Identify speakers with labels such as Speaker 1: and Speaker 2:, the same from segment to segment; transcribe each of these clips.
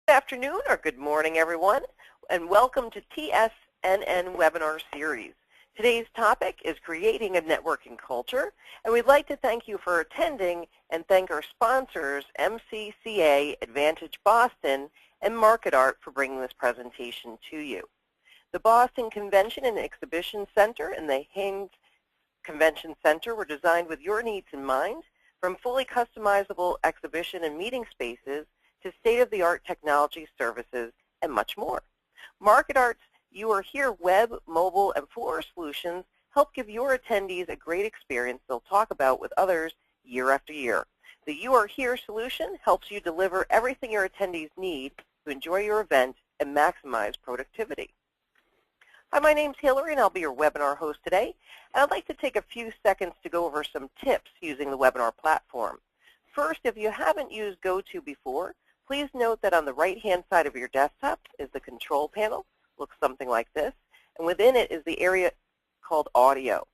Speaker 1: Good afternoon or good morning, everyone, and welcome to TSNN webinar series. Today's topic is creating a networking culture, and we'd like to thank you for attending and thank our sponsors, MCCA, Advantage Boston, and MarketArt for bringing this presentation to you. The Boston Convention and Exhibition Center and the Haynes Convention Center were designed with your needs in mind, from fully customizable exhibition and meeting spaces to state-of-the-art technology services, and much more. MarketArt's You Are Here web, mobile, and floor solutions help give your attendees a great experience they'll talk about with others year after year. The You Are Here solution helps you deliver everything your attendees need to enjoy your event and maximize productivity. Hi, my name's Hillary, and I'll be your webinar host today. And I'd like to take a few seconds to go over some tips using the webinar platform. First, if you haven't used GoTo before, please note that on the right-hand side of your desktop is the control panel. Looks something like this. And within it is the area called Audio.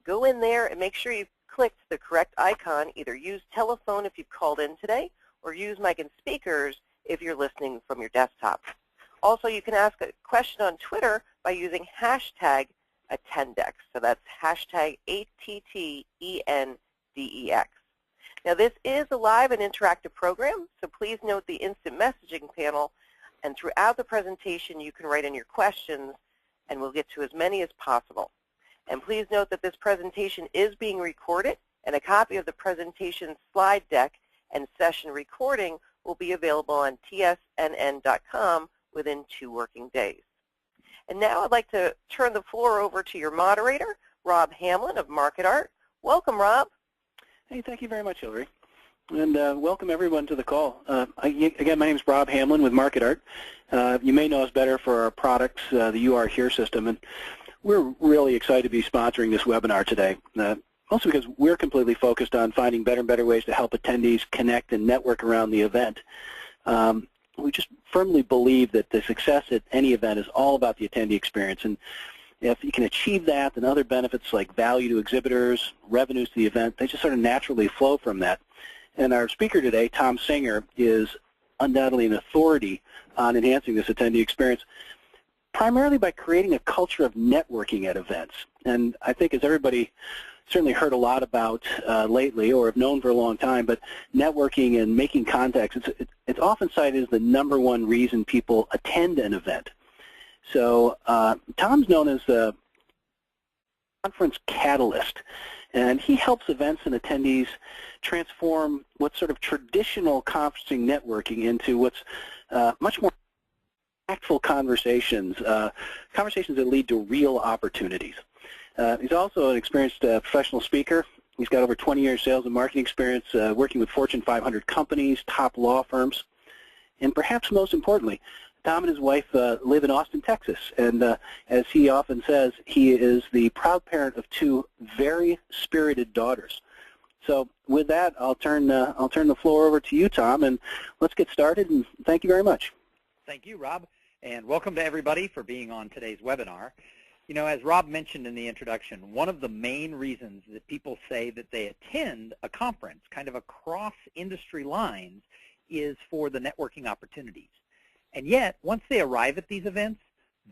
Speaker 1: Go in there and make sure you've clicked the correct icon. Either use telephone if you've called in today, or use mic and speakers if you're listening from your desktop. Also, you can ask a question on Twitter by using hashtag Attendex. So that's hashtag ATTENDEX. Now, this is a live and interactive program, so please note the instant messaging panel, and throughout the presentation you can write in your questions, and we'll get to as many as possible. And please note that this presentation is being recorded, and a copy of the presentation slide deck and session recording will be available on tsnn.com within 2 working days. And now I'd like to turn the floor over to your moderator, Rob Hamlin of MarketArt. Welcome, Rob.
Speaker 2: Hey, thank you very much, Hillary. And welcome everyone to the call. Again, my name is Rob Hamlin with MarketArt. You may know us better for our products, the You Are Here system, and we're really excited to be sponsoring this webinar today. Mostly because we're completely focused on finding better and better ways to help attendees connect and network around the event. We just firmly believe that the success at any event is all about the attendee experience, and if you can achieve that, then other benefits like value to exhibitors, revenues to the event, they just sort of naturally flow from that. And our speaker today, Tom Singer, is undoubtedly an authority on enhancing this attendee experience, primarily by creating a culture of networking at events. And I think, as everybody certainly heard a lot about lately, or have known for a long time, but networking and making contacts, it's often cited as the #1 reason people attend an event. So Tom's known as the conference catalyst, and he helps events and attendees transform what's sort of traditional conferencing networking into what's much more impactful conversations, conversations that lead to real opportunities. He's also an experienced professional speaker. He's got over 20 years sales and marketing experience working with Fortune 500 companies, top law firms, and perhaps most importantly, Tom and his wife live in Austin, Texas, and as he often says, he is the proud parent of 2 very spirited daughters. So with that, I'll turn the floor over to you, Tom, and let's get started, and thank you very much.
Speaker 3: Thank you, Rob, and welcome to everybody for being on today's webinar. You know, as Rob mentioned in the introduction, one of the main reasons that people say that they attend a conference, kind of across industry lines, is for the networking opportunities. And yet, once they arrive at these events,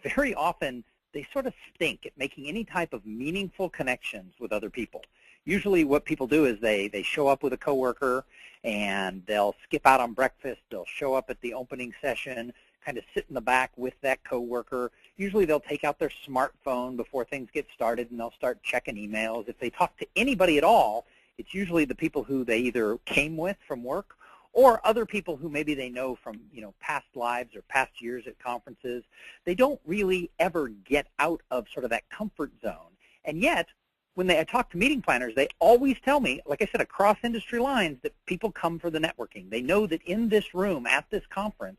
Speaker 3: very often they sort of stink at making any type of meaningful connections with other people. Usually what people do is they show up with a coworker and they'll skip out on breakfast, they'll show up at the opening session, kind of sit in the back with that coworker. Usually they'll take out their smartphone before things get started and they'll start checking emails. If they talk to anybody at all, it's usually the people who they either came with from work or other people who maybe they know from, past lives or past years at conferences. They don't really ever get out of sort of that comfort zone. And yet, when I talk to meeting planners, they always tell me, like I said, across industry lines, that people come for the networking. They know that in this room, at this conference,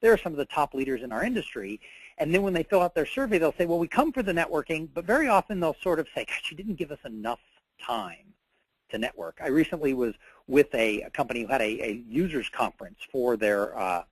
Speaker 3: there are some of the top leaders in our industry. And then when they fill out their survey, they'll say, well, we come for the networking, but very often they'll sort of say, gosh, you didn't give us enough time to network. I recently was with a company who had a users conference for their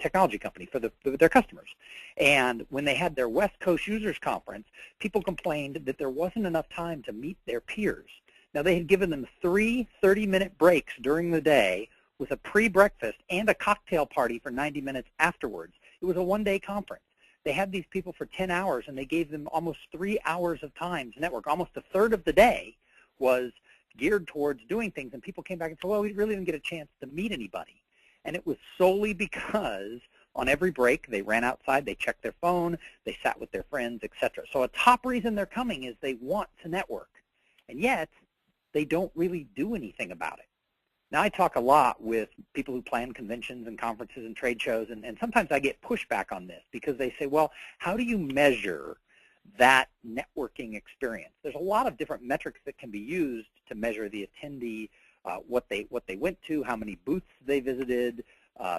Speaker 3: technology company, for their customers. And when they had their West Coast users conference, people complained that there wasn't enough time to meet their peers. Now, they had given them 3 30-minute breaks during the day with a pre-breakfast and a cocktail party for 90 minutes afterwards. It was a one-day conference. They had these people for 10 hours, and they gave them almost 3 hours of time to network. Almost a third of the day was geared towards doing things, and people came back and said, well, we really didn't get a chance to meet anybody. And it was solely because on every break, they ran outside, they checked their phone, they sat with their friends, etc. So a top reason they're coming is they want to network, and yet they don't really do anything about it. Now, I talk a lot with people who plan conventions and conferences and trade shows, and sometimes I get pushback on this because they say, well, how do you measure that networking experience? There's a lot of different metrics that can be used to measure the attendee, what they went to, how many booths they visited,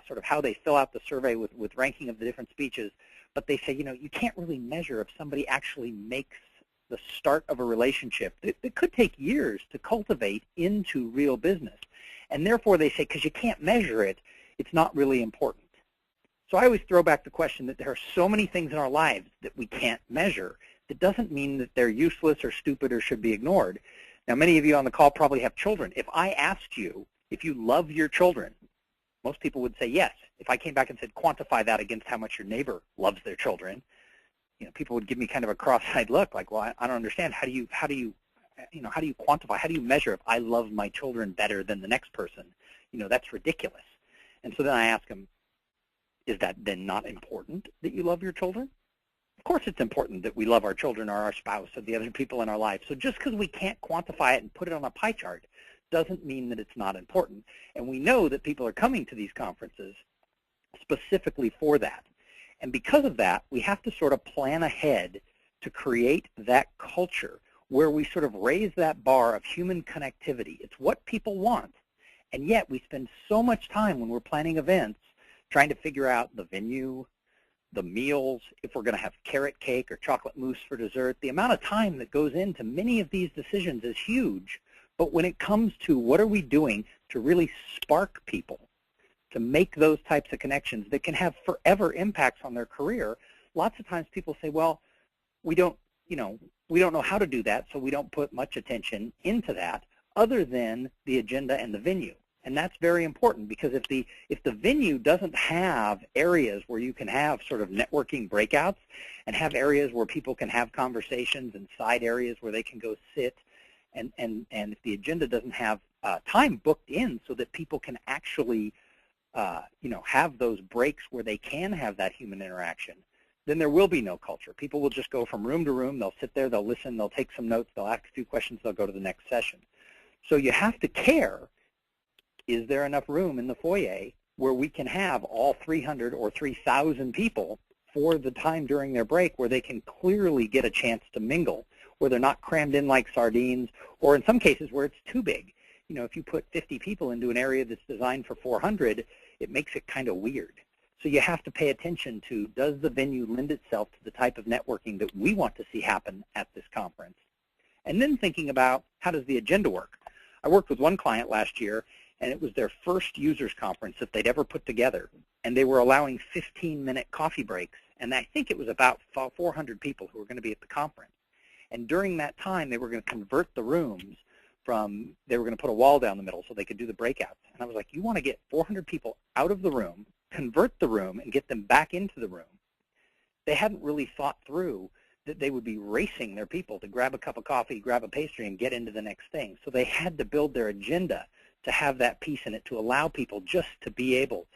Speaker 3: sort of how they fill out the survey with ranking of the different speeches. But they say, you can't really measure if somebody actually makes the start of a relationship that could take years to cultivate into real business. And therefore, they say, because you can't measure it, it's not really important. So I always throw back the question that there are so many things in our lives that we can't measure. That doesn't mean that they're useless or stupid or should be ignored. Now, many of you on the call probably have children. If I asked you if you love your children, most people would say yes. If I came back and said, quantify that against how much your neighbor loves their children, people would give me kind of a cross-eyed look, like, well, I don't understand. How do you quantify? How do you measure if I love my children better than the next person? That's ridiculous. And so then I ask them, is that then not important that you love your children? Of course it's important that we love our children or our spouse or the other people in our life. So just because we can't quantify it and put it on a pie chart doesn't mean that it's not important. And we know that people are coming to these conferences specifically for that. And because of that, we have to sort of plan ahead to create that culture where we sort of raise that bar of human connectivity. It's what people want. And yet we spend so much time when we're planning events trying to figure out the venue, the meals, if we're going to have carrot cake or chocolate mousse for dessert. The amount of time that goes into many of these decisions is huge. But when it comes to what are we doing to really spark people, to make those types of connections that can have forever impacts on their career, lots of times people say, well, we don't know how to do that, so we don't put much attention into that other than the agenda and the venue. And that's very important, because if the venue doesn't have areas where you can have sort of networking breakouts and have areas where people can have conversations and side areas where they can go sit, and if the agenda doesn't have time booked in so that people can actually have those breaks where they can have that human interaction, then there will be no culture. People will just go from room to room. They'll sit there, they'll listen, they'll take some notes, they'll ask a few questions, they'll go to the next session. So you have to care, is there enough room in the foyer where we can have all 300 or 3,000 people for the time during their break where they can clearly get a chance to mingle, where they're not crammed in like sardines, or in some cases where it's too big. If you put 50 people into an area that's designed for 400, it makes it kind of weird. So you have to pay attention to, does the venue lend itself to the type of networking that we want to see happen at this conference? And then thinking about, how does the agenda work? I worked with one client last year, and it was their first users conference that they'd ever put together. And they were allowing 15-minute coffee breaks. And I think it was about 400 people who were going to be at the conference. And during that time, they were going to convert the rooms from, they were going to put a wall down the middle so they could do the breakouts. And I was like, you want to get 400 people out of the room, convert the room, and get them back into the room. They hadn't really thought through that they would be racing their people to grab a cup of coffee, grab a pastry, and get into the next thing. So they had to build their agenda to have that piece in it, to allow people just to be able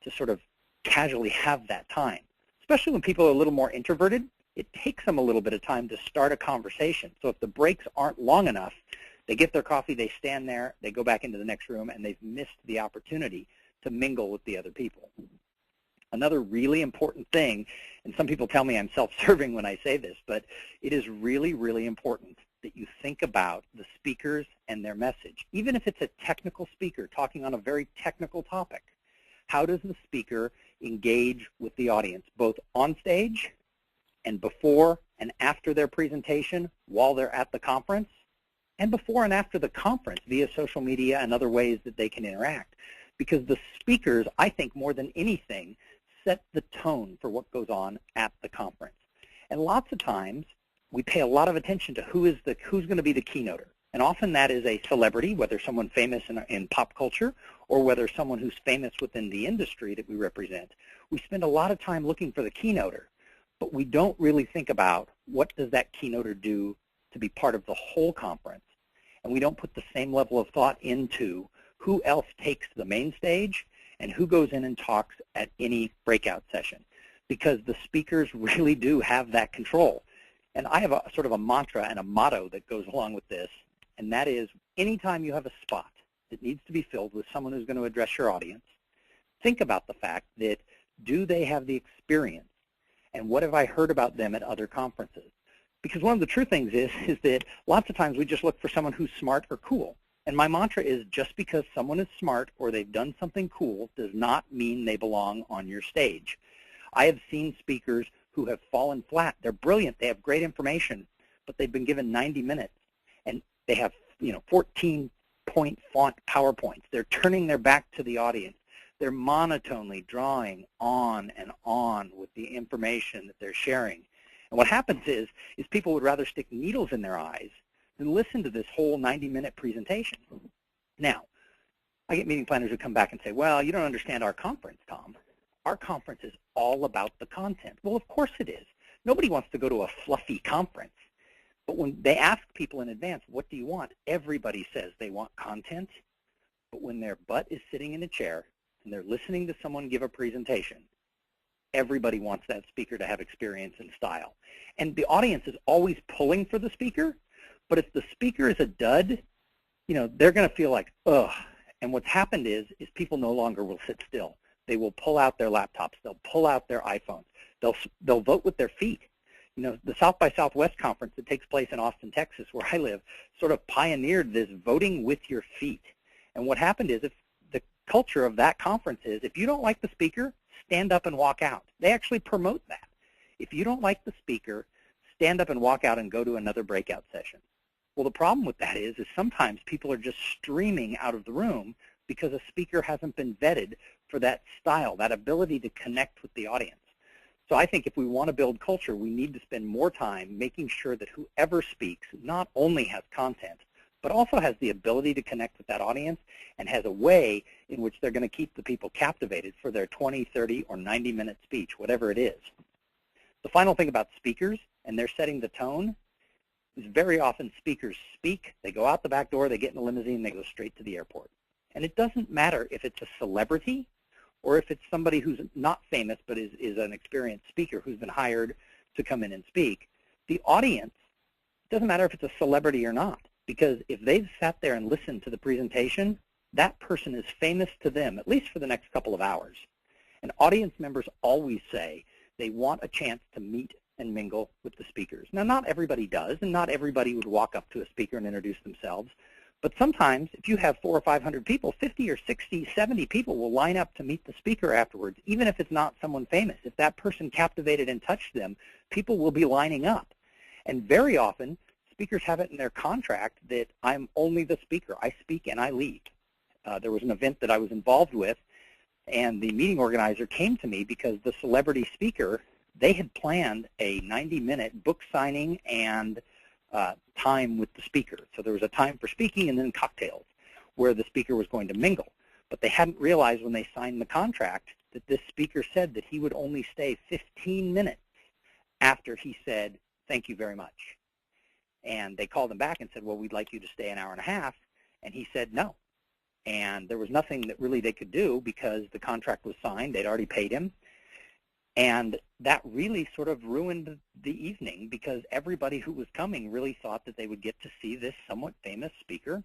Speaker 3: to sort of casually have that time. Especially when people are a little more introverted, it takes them a little bit of time to start a conversation. So if the breaks aren't long enough, they get their coffee, they stand there, they go back into the next room, and they've missed the opportunity to mingle with the other people. Another really important thing, and some people tell me I'm self-serving when I say this, but it is really, really important that you think about the speakers and their message. Even if it's a technical speaker talking on a very technical topic, how does the speaker engage with the audience, both on stage and before and after their presentation, while they're at the conference, and before and after the conference via social media and other ways that they can interact? Because the speakers, I think more than anything, set the tone for what goes on at the conference. And lots of times, we pay a lot of attention to who's going to be the keynoter. And often that is a celebrity, whether someone famous in pop culture or whether someone who's famous within the industry that we represent, we spend a lot of time looking for the keynoter, but we don't really think about what does that keynoter do to be part of the whole conference. And we don't put the same level of thought into who else takes the main stage and who goes in and talks at any breakout session, because the speakers really do have that control. And I have a sort of a mantra and a motto that goes along with this, and that is anytime you have a spot that needs to be filled with someone who's going to address your audience, think about the fact that do they have the experience, and what have I heard about them at other conferences? Because one of the true things is that lots of times we just look for someone who's smart or cool. And my mantra is just because someone is smart or they've done something cool does not mean they belong on your stage. I have seen speakers who have fallen flat. They're brilliant. They have great information, but they've been given 90 minutes, and they have 14-point font PowerPoints. They're turning their back to the audience. They're monotonely drawing on and on with the information that they're sharing. And what happens is people would rather stick needles in their eyes than listen to this whole 90-minute presentation. Now, I get meeting planners who come back and say, well, you don't understand our conference, Tom. Our conference is all about the content. Well, of course it is. Nobody wants to go to a fluffy conference. But when they ask people in advance, what do you want? Everybody says they want content. But when their butt is sitting in a chair and they're listening to someone give a presentation, everybody wants that speaker to have experience and style. And the audience is always pulling for the speaker. But if the speaker is a dud, they're going to feel like, ugh. And what's happened is people no longer will sit still. They will pull out their laptops. They'll pull out their iPhones. They'll vote with their feet. The South by Southwest conference that takes place in Austin, Texas, where I live, sort of pioneered this voting with your feet. And what happened is if the culture of that conference is if you don't like the speaker, stand up and walk out. They actually promote that. If you don't like the speaker, stand up and walk out and go to another breakout session. Well, the problem with that is sometimes people are just streaming out of the room because a speaker hasn't been vetted for that style, that ability to connect with the audience. So I think if we want to build culture, we need to spend more time making sure that whoever speaks not only has content, but also has the ability to connect with that audience and has a way in which they're going to keep the people captivated for their 20, 30, or 90-minute speech, whatever it is. The final thing about speakers, and they're setting the tone, is very often speakers speak, they go out the back door, they get in a limousine, they go straight to the airport. And it doesn't matter if it's a celebrity or if it's somebody who's not famous but is an experienced speaker who's been hired to come in and speak. The audience, it doesn't matter if it's a celebrity or not, because if they've sat there and listened to the presentation, that person is famous to them, at least for the next couple of hours. And audience members always say they want a chance to meet and mingle with the speakers. Now, not everybody does, and not everybody would walk up to a speaker and introduce themselves. But sometimes, if you have 400 or 500 people, 50 or 60, 70 people will line up to meet the speaker afterwards, even if it's not someone famous. If that person captivated and touched them, people will be lining up. And very often, speakers have it in their contract that I'm only the speaker. I speak and I leave. There was an event that I was involved with, and the meeting organizer came to me because the celebrity speaker, they had planned a 90-minute book signing and time with the speaker. So there was a time for speaking and then cocktails where the speaker was going to mingle. But they hadn't realized when they signed the contract that this speaker said that he would only stay 15 minutes after he said, thank you very much. And they called him back and said, well, we'd like you to stay an hour and a half. And he said no. And there was nothing that really they could do because the contract was signed. They'd already paid him. And that really sort of ruined the evening because everybody who was coming really thought that they would get to see this somewhat famous speaker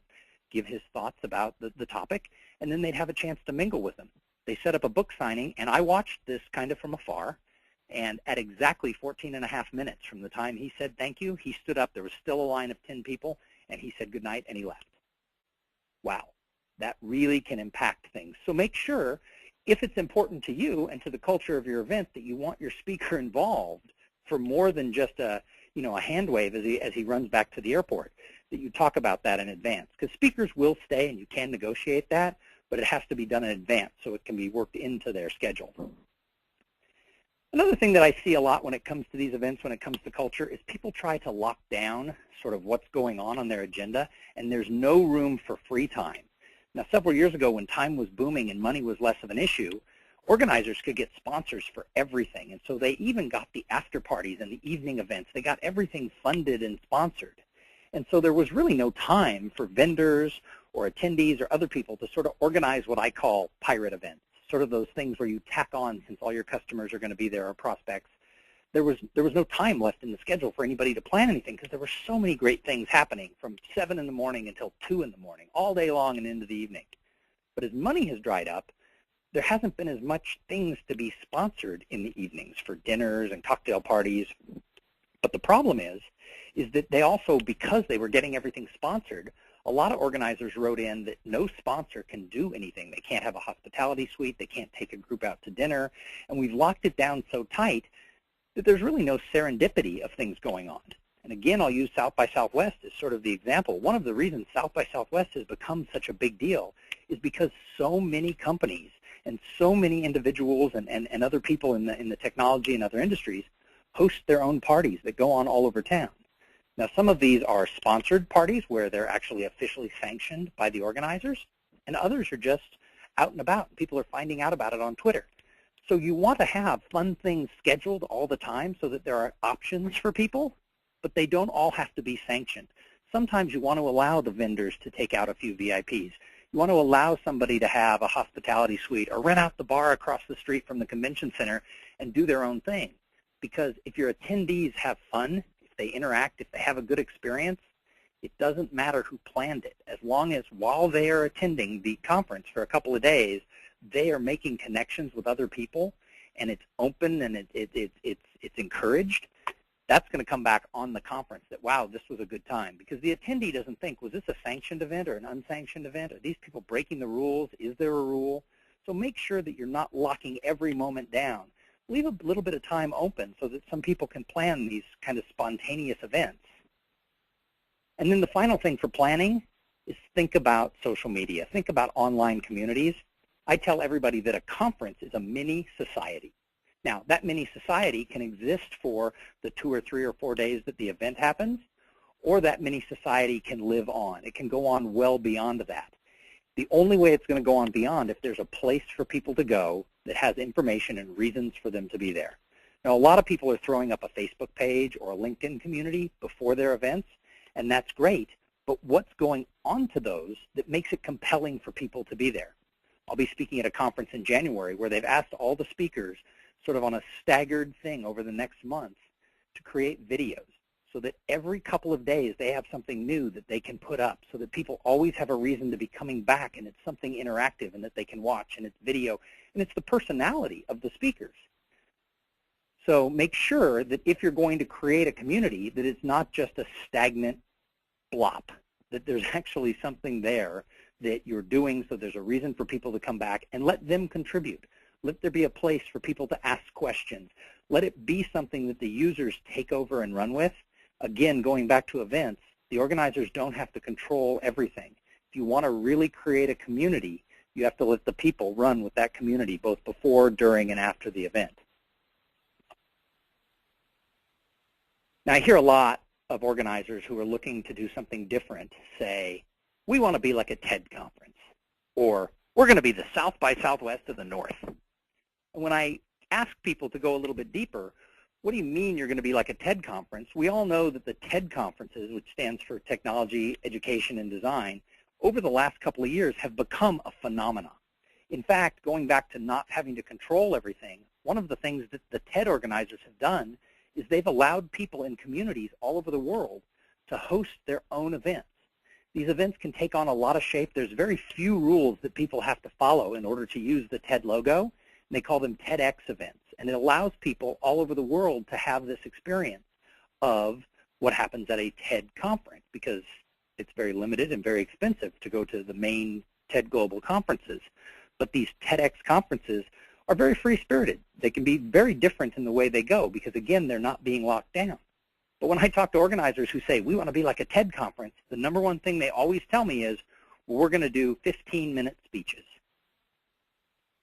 Speaker 3: give his thoughts about the topic, and then they'd have a chance to mingle with him. They set up a book signing, and I watched this kind of from afar, and at exactly 14 and a half minutes from the time he said thank you, he stood up. There was still a line of 10 people, and he said goodnight, and he left. Wow, that really can impact things. So make sure, if it's important to you and to the culture of your event, that you want your speaker involved for more than just a hand wave as he runs back to the airport, that you talk about that in advance. Because speakers will stay and you can negotiate that, but it has to be done in advance so it can be worked into their schedule. Another thing that I see a lot when it comes to these events, when it comes to culture, is people try to lock down sort of what's going on their agenda, and there's no room for free time. Now, several years ago when time was booming and money was less of an issue, organizers could get sponsors for everything. And so they even got the after parties and the evening events. They got everything funded and sponsored. And so there was really no time for vendors or attendees or other people to sort of organize what I call pirate events, sort of those things where you tack on since all your customers are going to be there or prospects. There was no time left in the schedule for anybody to plan anything because there were so many great things happening from 7 in the morning until 2 in the morning, all day long and into the evening. But as money has dried up, there hasn't been as much things to be sponsored in the evenings for dinners and cocktail parties. But the problem is that they also, because they were getting everything sponsored, a lot of organizers wrote in that no sponsor can do anything. They can't have a hospitality suite. They can't take a group out to dinner. And we've locked it down so tight that there's really no serendipity of things going on. And again, I'll use South by Southwest as sort of the example. One of the reasons South by Southwest has become such a big deal is because so many companies and so many individuals and other people in the technology and other industries host their own parties that go on all over town. Now, some of these are sponsored parties where they're actually officially sanctioned by the organizers, and others are just out and about. People are finding out about it on Twitter. So you want to have fun things scheduled all the time so that there are options for people, but they don't all have to be sanctioned. Sometimes you want to allow the vendors to take out a few VIPs. You want to allow somebody to have a hospitality suite or rent out the bar across the street from the convention center and do their own thing. Because if your attendees have fun, if they interact, if they have a good experience, it doesn't matter who planned it. As long as while they are attending the conference for a couple of days, they are making connections with other people, and it's open and it's encouraged, that's going to come back on the conference that, wow, this was a good time. Because the attendee doesn't think, was this a sanctioned event or an unsanctioned event? Are these people breaking the rules? Is there a rule? So make sure that you're not locking every moment down. Leave a little bit of time open so that some people can plan these kind of spontaneous events. And then the final thing for planning is think about social media. Think about online communities. I tell everybody that a conference is a mini society. Now, that mini society can exist for the 2 or 3 or 4 days that the event happens, or that mini society can live on. It can go on well beyond that. The only way it's going to go on beyond if there's a place for people to go that has information and reasons for them to be there. Now, a lot of people are throwing up a Facebook page or a LinkedIn community before their events, and that's great, but what's going on to those that makes it compelling for people to be there? I'll be speaking at a conference in January where they've asked all the speakers sort of on a staggered thing over the next month to create videos so that every couple of days they have something new that they can put up so that people always have a reason to be coming back, and it's something interactive and that they can watch, and it's video, and it's the personality of the speakers. So make sure that if you're going to create a community that it's not just a stagnant blop, that there's actually something there that you're doing so there's a reason for people to come back, and let them contribute. Let there be a place for people to ask questions. Let it be something that the users take over and run with. Again, going back to events, the organizers don't have to control everything. If you want to really create a community, you have to let the people run with that community both before, during, and after the event. Now, I hear a lot of organizers who are looking to do something different say, we want to be like a TED conference, or we're going to be the South by Southwest of the North. And when I ask people to go a little bit deeper, what do you mean you're going to be like a TED conference? We all know that the TED conferences, which stands for Technology, Education, and Design, over the last couple of years have become a phenomenon. In fact, going back to not having to control everything, one of the things that the TED organizers have done is they've allowed people in communities all over the world to host their own events. These events can take on a lot of shape. There's very few rules that people have to follow in order to use the TED logo, and they call them TEDx events. And it allows people all over the world to have this experience of what happens at a TED conference, because it's very limited and very expensive to go to the main TED Global conferences. But these TEDx conferences are very free-spirited. They can be very different in the way they go because, again, they're not being locked down. But when I talk to organizers who say, we want to be like a TED conference, the number one thing they always tell me is, well, we're going to do 15-minute speeches.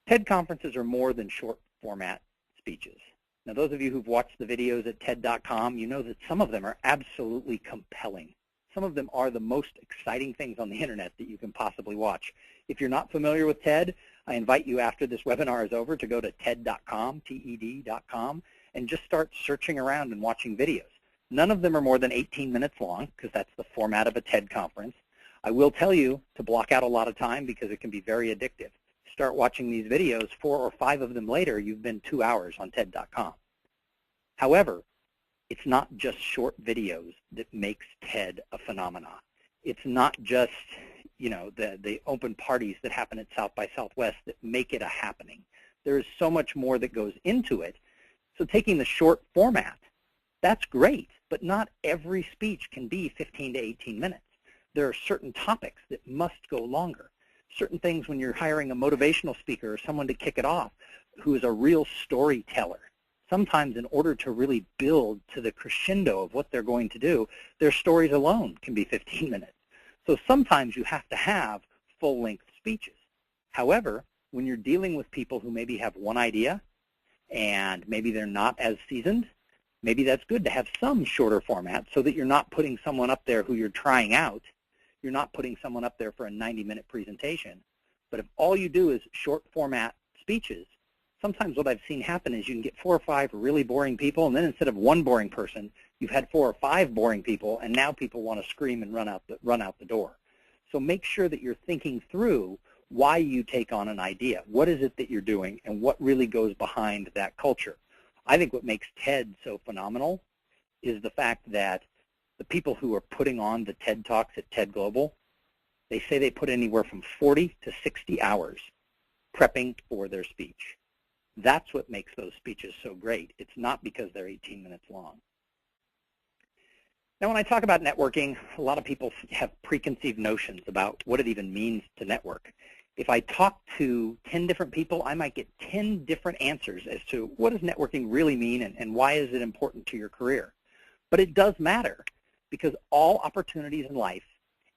Speaker 3: TED conferences are more than short-format speeches. Now, those of you who've watched the videos at TED.com, you know that some of them are absolutely compelling. Some of them are the most exciting things on the internet that you can possibly watch. If you're not familiar with TED, I invite you after this webinar is over to go to TED.com, TED.com, and just start searching around and watching videos. None of them are more than 18 minutes long, because that's the format of a TED conference. I will tell you to block out a lot of time because it can be very addictive. Start watching these videos, 4 or 5 of them later, you've been 2 hours on TED.com. However, it's not just short videos that makes TED a phenomenon. It's not just, you know, the open parties that happen at South by Southwest that make it a happening. There is so much more that goes into it. So taking the short format, that's great, but not every speech can be 15 to 18 minutes. There are certain topics that must go longer. Certain things when you're hiring a motivational speaker or someone to kick it off who is a real storyteller. Sometimes in order to really build to the crescendo of what they're going to do, their stories alone can be 15 minutes. So sometimes you have to have full-length speeches. However, when you're dealing with people who maybe have one idea and maybe they're not as seasoned, maybe that's good to have some shorter format so that you're not putting someone up there who you're trying out. You're not putting someone up there for a 90-minute presentation. But if all you do is short format speeches, sometimes what I've seen happen is you can get 4 or 5 really boring people, and then instead of one boring person, you've had 4 or 5 boring people, and now people want to scream and run out the door. So make sure that you're thinking through why you take on an idea. What is it that you're doing, and what really goes behind that culture? I think what makes TED so phenomenal is the fact that the people who are putting on the TED Talks at TED Global, they say they put anywhere from 40 to 60 hours prepping for their speech. That's what makes those speeches so great. It's not because they're 18 minutes long. Now, when I talk about networking, a lot of people have preconceived notions about what it even means to network. If I talk to 10 different people, I might get 10 different answers as to what does networking really mean and why is it important to your career. But it does matter because all opportunities in life,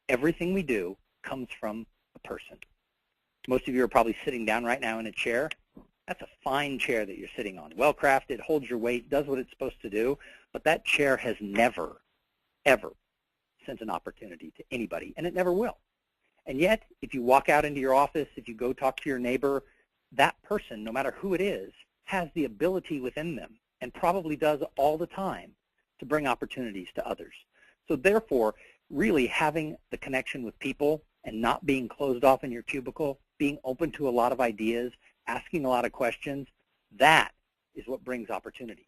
Speaker 3: everything we do, comes from a person. Most of you are probably sitting down right now in a chair. That's a fine chair that you're sitting on. Well-crafted, holds your weight, does what it's supposed to do, but that chair has never, ever sent an opportunity to anybody, and it never will. And yet, if you walk out into your office, if you go talk to your neighbor, that person, no matter who it is, has the ability within them, and probably does all the time, to bring opportunities to others. So therefore, really having the connection with people and not being closed off in your cubicle, being open to a lot of ideas, asking a lot of questions, that is what brings opportunities.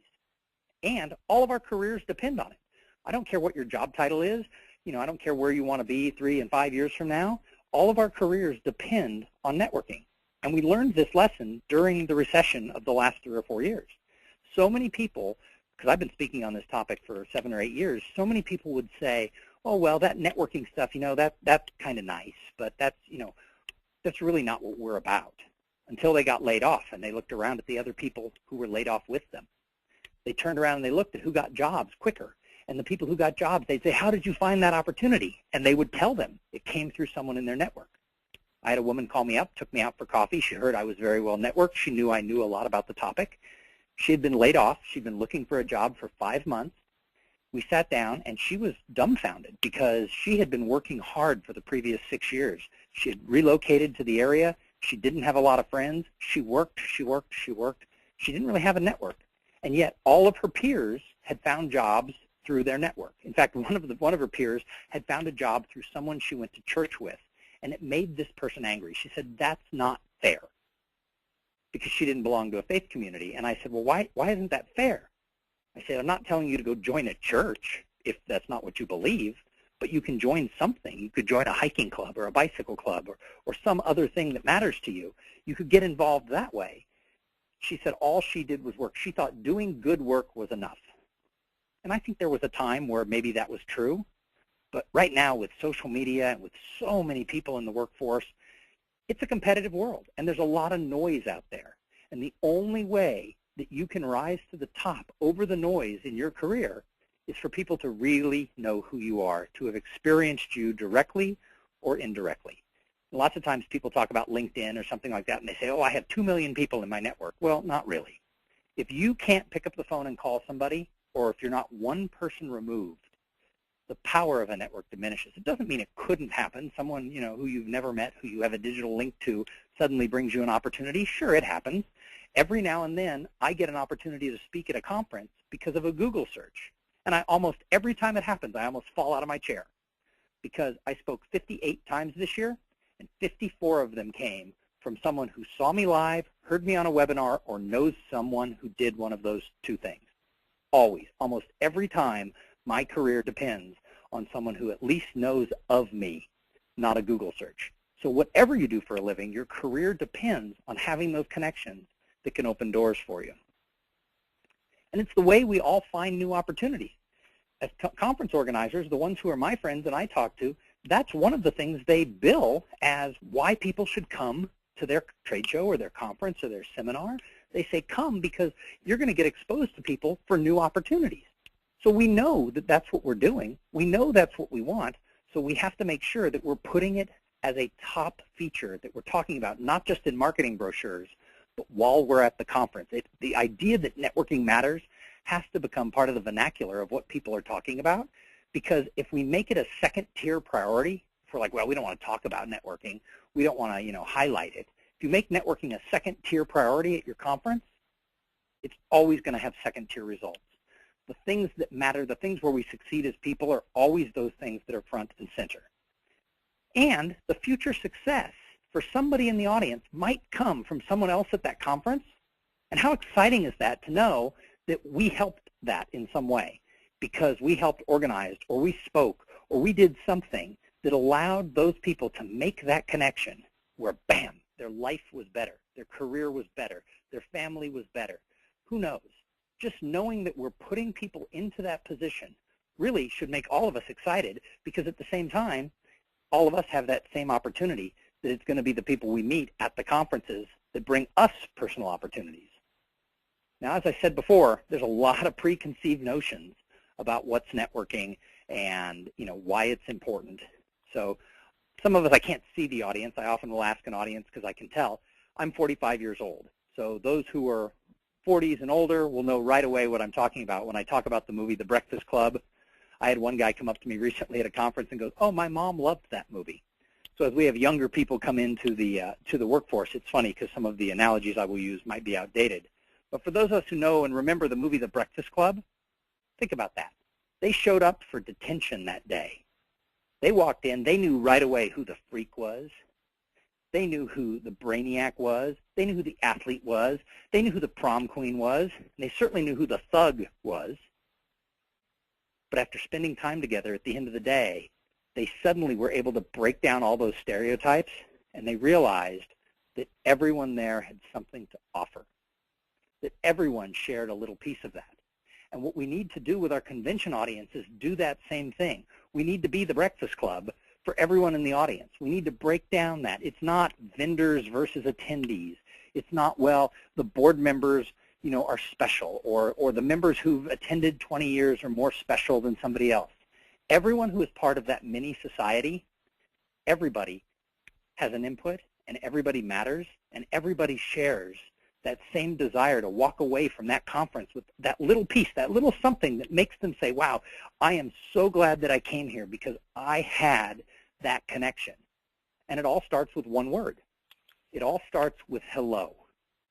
Speaker 3: And all of our careers depend on it. I don't care what your job title is. You know, I don't care where you want to be 3 and 5 years from now. All of our careers depend on networking. And we learned this lesson during the recession of the last 3 or 4 years. So many people, because I've been speaking on this topic for 7 or 8 years, so many people would say, oh, well, that networking stuff, you know, that's kind of nice, but that's, you know, that's really not what we're about. Until they got laid off and they looked around at the other people who were laid off with them. They turned around and they looked at who got jobs quicker. And the people who got jobs, they'd say, how did you find that opportunity? And they would tell them it came through someone in their network. I had a woman call me up, took me out for coffee. She heard I was very well networked. She knew I knew a lot about the topic. She had been laid off. She'd been looking for a job for 5 months. We sat down, and she was dumbfounded because she had been working hard for the previous 6 years. She had relocated to the area. She didn't have a lot of friends. She worked, she worked, she worked. She didn't really have a network. And yet all of her peers had found jobs through their network. In fact, one of her peers had found a job through someone she went to church with, and it made this person angry. She said, that's not fair, because she didn't belong to a faith community. And I said, well, why isn't that fair? I said, I'm not telling you to go join a church if that's not what you believe, but you can join something. You could join a hiking club or a bicycle club or some other thing that matters to you. You could get involved that way. She said all she did was work. She thought doing good work was enough. And I think there was a time where maybe that was true. But right now with social media and with so many people in the workforce, it's a competitive world. And there's a lot of noise out there. And the only way that you can rise to the top over the noise in your career is for people to really know who you are, to have experienced you directly or indirectly. And lots of times people talk about LinkedIn or something like that, and they say, oh, I have 2 million people in my network. Well, not really. If you can't pick up the phone and call somebody, or if you're not one person removed the power of a network diminishes. It doesn't mean it couldn't happen. Someone, who you've never met, who you have a digital link to, suddenly brings you an opportunity. Sure, it happens. Every now and then, I get an opportunity to speak at a conference because of a Google search. And almost every time it happens, I almost fall out of my chair because I spoke 58 times this year, and 54 of them came from someone who saw me live, heard me on a webinar, or knows someone who did one of those two things. Always, almost every time, my career depends on someone who at least knows of me, not a Google search. So whatever you do for a living, your career depends on having those connections that can open doors for you. And it's the way we all find new opportunities. As conference organizers, the ones who are my friends and I talk to, that's one of the things they bill as why people should come to their trade show or their conference or their seminar. They say, come because you're going to get exposed to people for new opportunities. So we know that that's what we're doing. We know that's what we want. So we have to make sure that we're putting it as a top feature that we're talking about, not just in marketing brochures, but while we're at the conference. The idea that networking matters has to become part of the vernacular of what people are talking about, because if we make it a second-tier priority, if we're like, well, we don't want to talk about networking, we don't want to, highlight it. If you make networking a second-tier priority at your conference, it's always going to have second-tier results. The things that matter, the things where we succeed as people are always those things that are front and center. And the future success for somebody in the audience might come from someone else at that conference. And how exciting is that to know that we helped that in some way because we helped organize, or we spoke, or we did something that allowed those people to make that connection where, bam, their life was better, their career was better, their family was better. Who knows? Just knowing that we're putting people into that position really should make all of us excited, because at the same time, all of us have that same opportunity, that it's going to be the people we meet at the conferences that bring us personal opportunities. Now, as I said before, there's a lot of preconceived notions about what's networking and why it's important. So some of us, I can't see the audience. I often will ask an audience because I can tell. I'm 45 years old. So those who are 40s and older will know right away what I'm talking about when I talk about the movie The Breakfast Club. I had one guy come up to me recently at a conference and goes, oh, my mom loved that movie. So as we have younger people come into the workforce, it's funny because some of the analogies I will use might be outdated. But for those of us who know and remember the movie The Breakfast Club, think about that. They showed up for detention that day. They walked in. They knew right away who the freak was. They knew who the brainiac was. They knew who the athlete was. They knew who the prom queen was. And they certainly knew who the thug was. But after spending time together at the end of the day, they suddenly were able to break down all those stereotypes, and they realized that everyone there had something to offer, that everyone shared a little piece of that. And what we need to do with our convention audience is do that same thing. We need to be the Breakfast Club for everyone in the audience. We need to break down that. It's not vendors versus attendees. It's not, well, the board members, are special, or the members who've attended 20 years are more special than somebody else. Everyone who is part of that mini society, everybody has an input, and everybody matters, and everybody shares that same desire to walk away from that conference with that little piece, that little something that makes them say, wow, I am so glad that I came here because I had that connection. And it all starts with one word. It all starts with hello.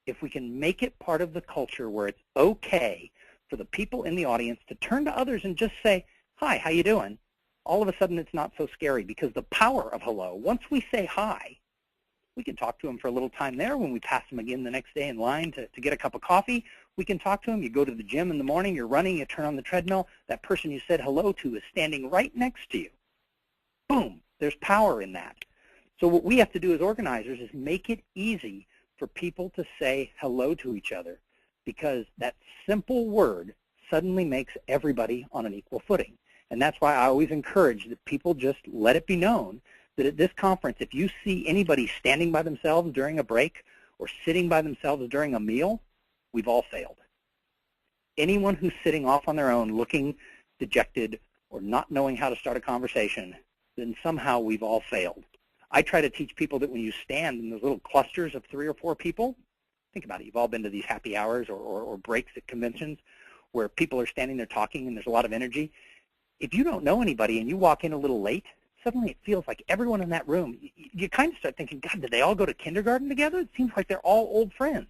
Speaker 3: If we can make it part of the culture where it's okay for the people in the audience to turn to others and just say, hi, how you doing? All of a sudden it's not so scary, because the power of hello, once we say hi, we can talk to them for a little time there. When we pass them again the next day in line to get a cup of coffee, we can talk to them. You go to the gym in the morning, you're running, you turn on the treadmill, that person you said hello to is standing right next to you. Boom, there's power in that. So what we have to do as organizers is make it easy for people to say hello to each other, because that simple word suddenly makes everybody on an equal footing. And that's why I always encourage that people just let it be known that at this conference, if you see anybody standing by themselves during a break or sitting by themselves during a meal, we've all failed. Anyone who's sitting off on their own looking dejected or not knowing how to start a conversation, then somehow we've all failed. I try to teach people that when you stand in those little clusters of 3 or 4 people, think about it, you've all been to these happy hours or breaks at conventions where people are standing there talking and there's a lot of energy. if you don't know anybody and you walk in a little late, suddenly it feels like everyone in that room, you kind of start thinking, God, did they all go to kindergarten together? It seems like they're all old friends.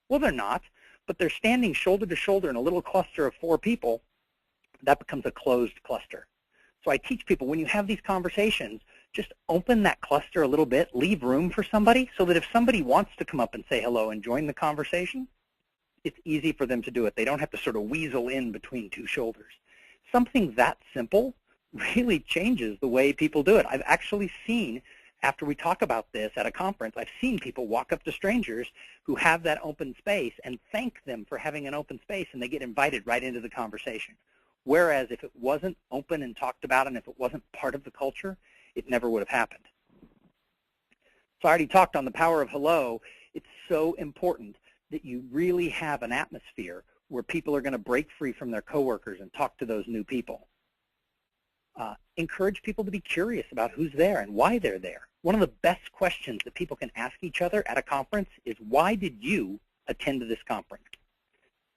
Speaker 3: Well, they're not, but they're standing shoulder to shoulder in a little cluster of 4 people. That becomes a closed cluster. So I teach people, when you have these conversations, just open that cluster a little bit, leave room for somebody, so that if somebody wants to come up and say hello and join the conversation, it's easy for them to do it. They don't have to sort of weasel in between 2 shoulders. Something that simple really changes the way people do it. I've actually seen, after we talk about this at a conference, I've seen people walk up to strangers who have that open space and thank them for having an open space, and they get invited right into the conversation. Whereas if it wasn't open and talked about, and if it wasn't part of the culture, it never would have happened. So I already talked on the power of hello. It's so important that you really have an atmosphere where people are going to break free from their coworkers and talk to those new people. Encourage people to be curious about who's there and why they're there. One of the best questions that people can ask each other at a conference is, why did you attend this conference?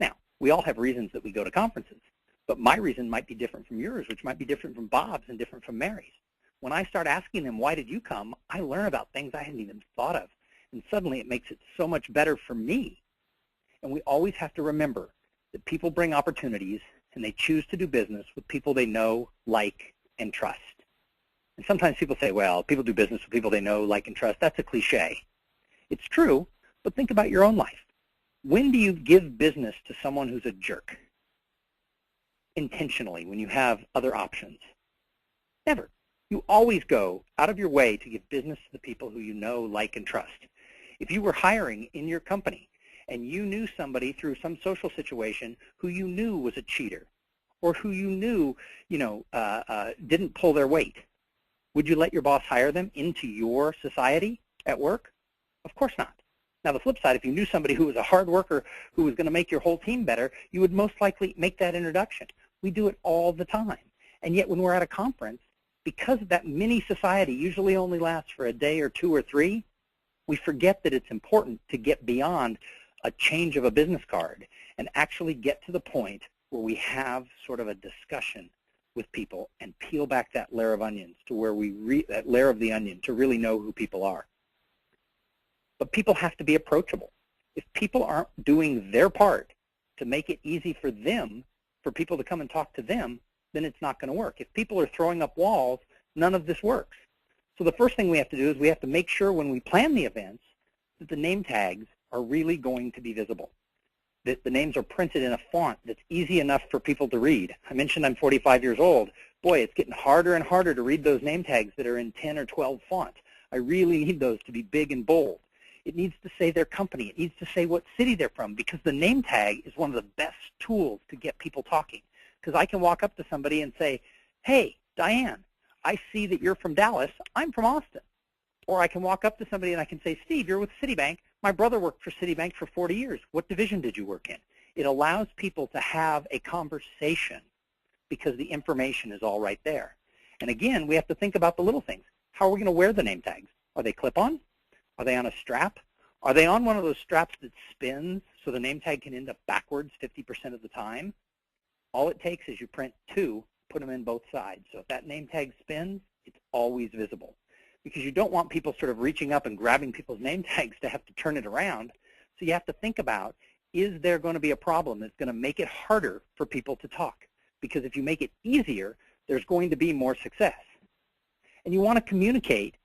Speaker 3: Now, we all have reasons that we go to conferences, but my reason might be different from yours, which might be different from Bob's and different from Mary's. When I start asking them, why did you come, I learn about things I hadn't even thought of, and suddenly it makes it so much better for me. And we always have to remember that people bring opportunities, and they choose to do business with people they know, like, and trust. And sometimes people say, well, people do business with people they know, like, and trust. That's a cliche. It's true, but think about your own life. When do you give business to someone who's a jerk? Intentionally, when you have other options? Never. You always go out of your way to give business to the people who you know, like, and trust. If you were hiring in your company and you knew somebody through some social situation who you knew was a cheater, or who you knew, didn't pull their weight, would you let your boss hire them into your society at work? Of course not. Now, the flip side, if you knew somebody who was a hard worker who was going to make your whole team better, you would most likely make that introduction. We do it all the time. And yet when we're at a conference, because that mini society usually only lasts for a day or 2 or 3, we forget that it's important to get beyond a change of a business card and actually get to the point where we have sort of a discussion with people and peel back that layer of onions to where that layer of the onion to really know who people are. But people have to be approachable. If people aren't doing their part to make it easy for them, for people to come and talk to them, then it's not going to work. If people are throwing up walls, none of this works. So the first thing we have to do is we have to make sure when we plan the events that the name tags are really going to be visible, that the names are printed in a font that's easy enough for people to read. I mentioned I'm 45 years old. Boy, it's getting harder and harder to read those name tags that are in 10 or 12 font. I really need those to be big and bold. It needs to say their company. It needs to say what city they're from, because the name tag is one of the best tools to get people talking. Because I can walk up to somebody and say, hey, Diane, I see that you're from Dallas. I'm from Austin. Or I can walk up to somebody and I can say, Steve, you're with Citibank. My brother worked for Citibank for 40 years. What division did you work in? It allows people to have a conversation because the information is all right there. And again, we have to think about the little things. How are we going to wear the name tags? Are they clip-on? Are they on a strap? Are they on one of those straps that spins so the name tag can end up backwards 50% of the time? All it takes is you print 2, put them in both sides. So if that name tag spins, it's always visible. Because you don't want people sort of reaching up and grabbing people's name tags to have to turn it around. So you have to think about, is there going to be a problem that's going to make it harder for people to talk? Because if you make it easier, there's going to be more success. And you want to communicate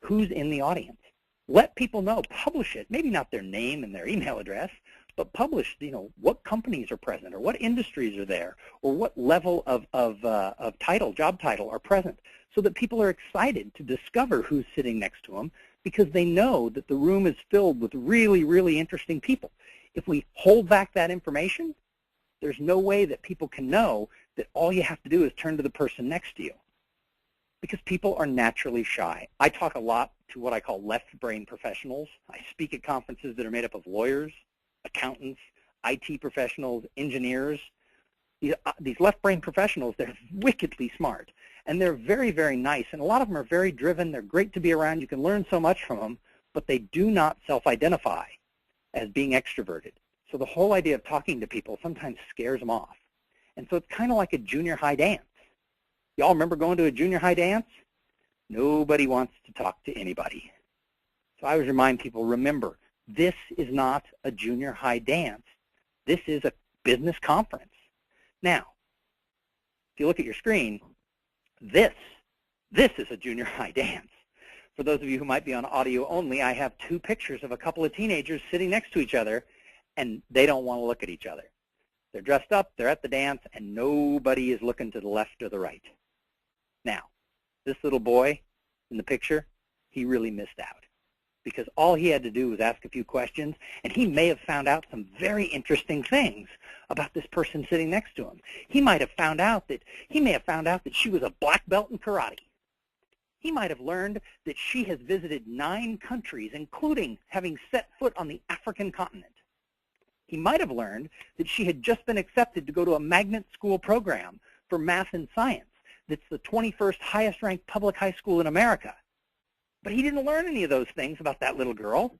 Speaker 3: who's in the audience. Let people know, publish it, maybe not their name and their email address, but publish, what companies are present, or what industries are there, or what level of title, job title are present, so that people are excited to discover who's sitting next to them, because they know that the room is filled with really, really interesting people. If we hold back that information, there's no way that people can know that all you have to do is turn to the person next to you, because people are naturally shy. I talk a lot to what I call left brain professionals. I speak at conferences that are made up of lawyers, accountants, IT professionals, engineers. These left brain professionals, they're wickedly smart, and they're very, very nice, and a lot of them are very driven. They're great to be around. You can learn so much from them, but they do not self-identify as being extroverted. So the whole idea of talking to people sometimes scares them off. And so it's kind of like a junior high dance. Y'all remember going to a junior high dance? Nobody wants to talk to anybody. So I always remind people, remember, this is not a junior high dance. This is a business conference. Now, if you look at your screen, this is a junior high dance. For those of you who might be on audio only, I have two pictures of a couple of teenagers sitting next to each other, and they don't want to look at each other. They're dressed up, they're at the dance, and nobody is looking to the left or the right. Now, this little boy in the picture, he really missed out, because all he had to do was ask a few questions, and he may have found out some very interesting things about this person sitting next to him. He may have found out that she was a black belt in karate. He might have learned that she has visited 9 countries, including having set foot on the African continent. He might have learned that she had just been accepted to go to a magnet school program for math and science that's the 21st highest ranked public high school in America. But he didn't learn any of those things about that little girl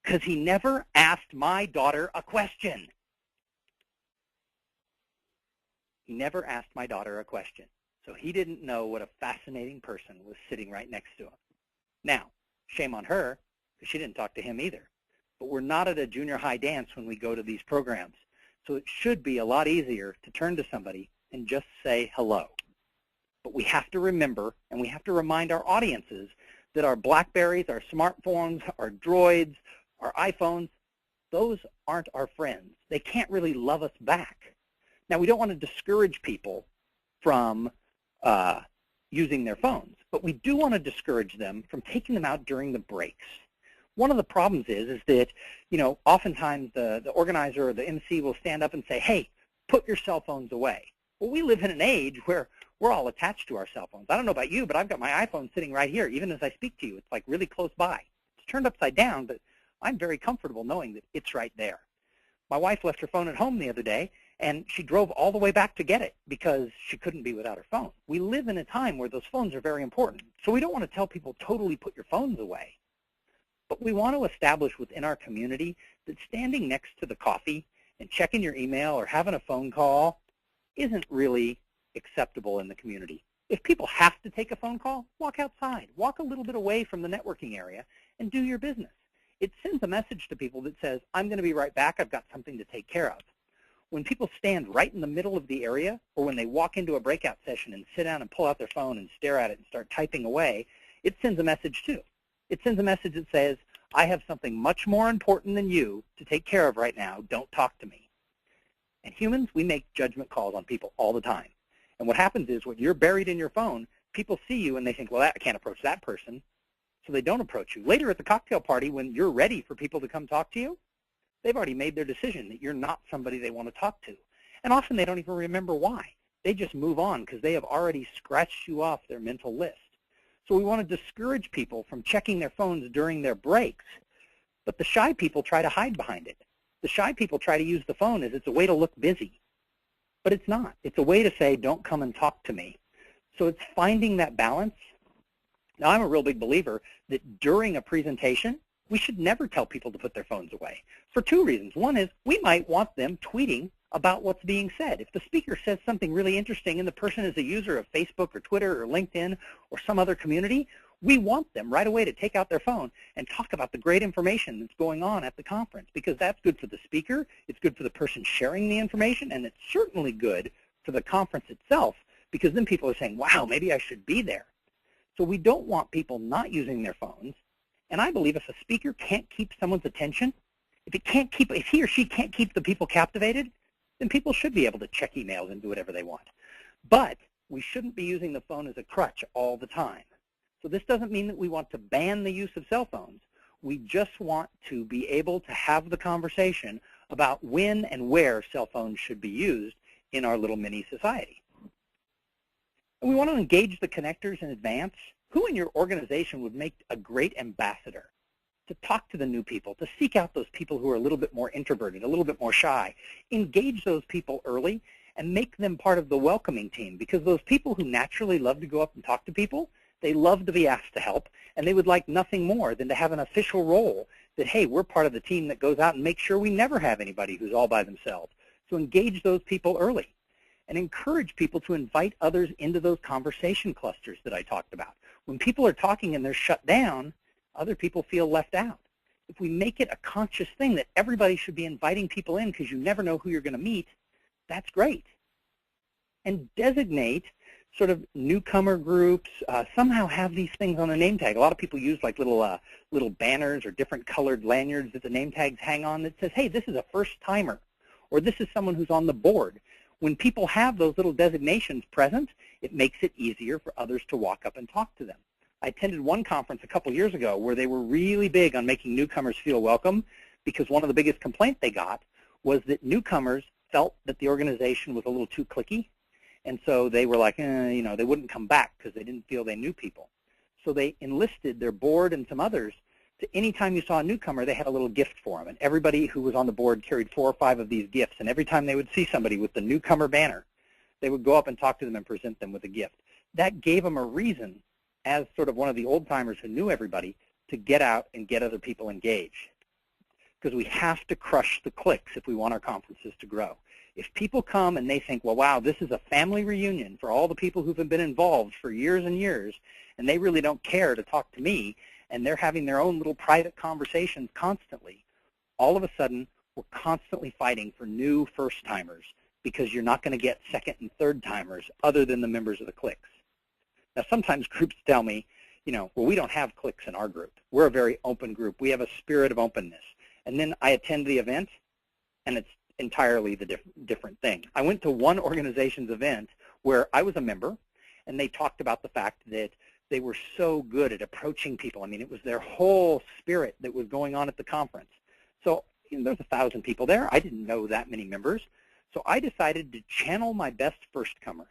Speaker 3: because he never asked my daughter a question. He never asked my daughter a question. So he didn't know what a fascinating person was sitting right next to him. Now, shame on her, because she didn't talk to him either. But we're not at a junior high dance when we go to these programs. So it should be a lot easier to turn to somebody and just say hello. But we have to remember, and we have to remind our audiences that our BlackBerries, our smartphones, our Droids, our iPhones, those aren't our friends. They can't really love us back. Now, we don't want to discourage people from using their phones, but we do want to discourage them from taking them out during the breaks. One of the problems is that, oftentimes the organizer or the MC will stand up and say, hey, put your cell phones away. Well, we live in an age where we're all attached to our cell phones. I don't know about you, but I've got my iPhone sitting right here. Even as I speak to you, it's like really close by. It's turned upside down, but I'm very comfortable knowing that it's right there. My wife left her phone at home the other day, and she drove all the way back to get it because she couldn't be without her phone. We live in a time where those phones are very important. So we don't want to tell people totally put your phones away. But we want to establish within our community that standing next to the coffee and checking your email or having a phone call isn't really acceptable in the community. If people have to take a phone call, walk outside. Walk a little bit away from the networking area and do your business. It sends a message to people that says, I'm going to be right back. I've got something to take care of. When people stand right in the middle of the area, or when they walk into a breakout session and sit down and pull out their phone and stare at it and start typing away, it sends a message too. It sends a message that says, I have something much more important than you to take care of right now. Don't talk to me. And humans, we make judgment calls on people all the time. And what happens is when you're buried in your phone, people see you and they think, well, I can't approach that person. So they don't approach you. Later at the cocktail party, when you're ready for people to come talk to you, they've already made their decision that you're not somebody they want to talk to. And often they don't even remember why. They just move on because they have already scratched you off their mental list. So we want to discourage people from checking their phones during their breaks. But the shy people try to hide behind it. The shy people try to use the phone as it's a way to look busy. But it's not. It's a way to say, don't come and talk to me. So it's finding that balance. Now, I'm a real big believer that during a presentation, we should never tell people to put their phones away for 2 reasons. One is we might want them tweeting about what's being said. If the speaker says something really interesting and the person is a user of Facebook or Twitter or LinkedIn or some other community, we want them right away to take out their phone and talk about the great information that's going on at the conference, because that's good for the speaker, it's good for the person sharing the information, and it's certainly good for the conference itself, because then people are saying, wow, maybe I should be there. So we don't want people not using their phones. And I believe if a speaker can't keep someone's attention, if he or she can't keep the people captivated, then people should be able to check emails and do whatever they want. But we shouldn't be using the phone as a crutch all the time. So this doesn't mean that we want to ban the use of cell phones. We just want to be able to have the conversation about when and where cell phones should be used in our little mini society. And we want to engage the connectors in advance. Who in your organization would make a great ambassador to talk to the new people, to seek out those people who are a little bit more introverted, a little bit more shy? Engage those people early and make them part of the welcoming team, because those people who naturally love to go up and talk to people, they love to be asked to help, and they would like nothing more than to have an official role that, hey, we're part of the team that goes out and makes sure we never have anybody who's all by themselves. So engage those people early. and encourage people to invite others into those conversation clusters that I talked about. When people are talking and they're shut down, other people feel left out. If we make it a conscious thing that everybody should be inviting people in because you never know who you're going to meet, that's great. And designate sort of newcomer groups, somehow have these things on the name tag. A lot of people use like little banners or different colored lanyards that the name tags hang on that says, hey, this is a first timer, or this is someone who's on the board. When people have those little designations present, it makes it easier for others to walk up and talk to them. I attended one conference a couple years ago where they were really big on making newcomers feel welcome, because one of the biggest complaints they got was that newcomers felt that the organization was a little too cliquey, and so they were like, you know, they wouldn't come back because they didn't feel they knew people. So they enlisted their board and some others to, anytime you saw a newcomer, they had a little gift for them, and everybody who was on the board carried 4 or 5 of these gifts, and every time they would see somebody with the newcomer banner, they would go up and talk to them and present them with a gift. That gave them a reason, as sort of one of the old-timers who knew everybody, to get out and get other people engaged. Because we have to crush the cliques if we want our conferences to grow. If people come and they think, well, wow, this is a family reunion for all the people who've been involved for years and years, and they really don't care to talk to me, and they're having their own little private conversations constantly, all of a sudden, we're constantly fighting for new first-timers, because you're not going to get second and third-timers other than the members of the cliques. Now, sometimes groups tell me, you know, well, we don't have cliques in our group. We're a very open group. We have a spirit of openness. And then I attend the event, and it's entirely the different thing. I went to one organization's event where I was a member, and they talked about the fact that they were so good at approaching people. I mean, it was their whole spirit that was going on at the conference. So, you know, there's 1,000 people there. I didn't know that many members. So I decided to channel my best first-timer.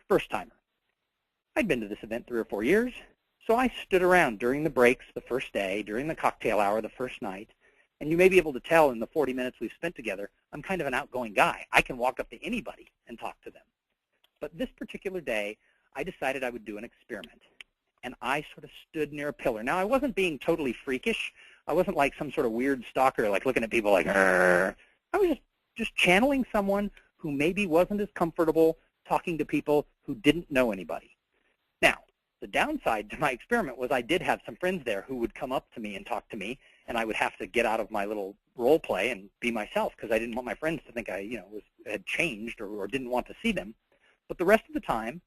Speaker 3: I'd been to this event 3 or 4 years, so I stood around during the breaks the first day, during the cocktail hour the first night, and you may be able to tell in the 40 minutes we've spent together, I'm kind of an outgoing guy. I can walk up to anybody and talk to them. But this particular day, I decided I would do an experiment, and I sort of stood near a pillar. Now, I wasn't being totally freakish. I wasn't like some sort of weird stalker, like looking at people like, Arr. I was just channeling someone who maybe wasn't as comfortable talking to people who didn't know anybody. Now, the downside to my experiment was I did have some friends there who would come up to me and talk to me, and I would have to get out of my little role play and be myself because I didn't want my friends to think I, you know, had changed or didn't want to see them. But the rest of the time,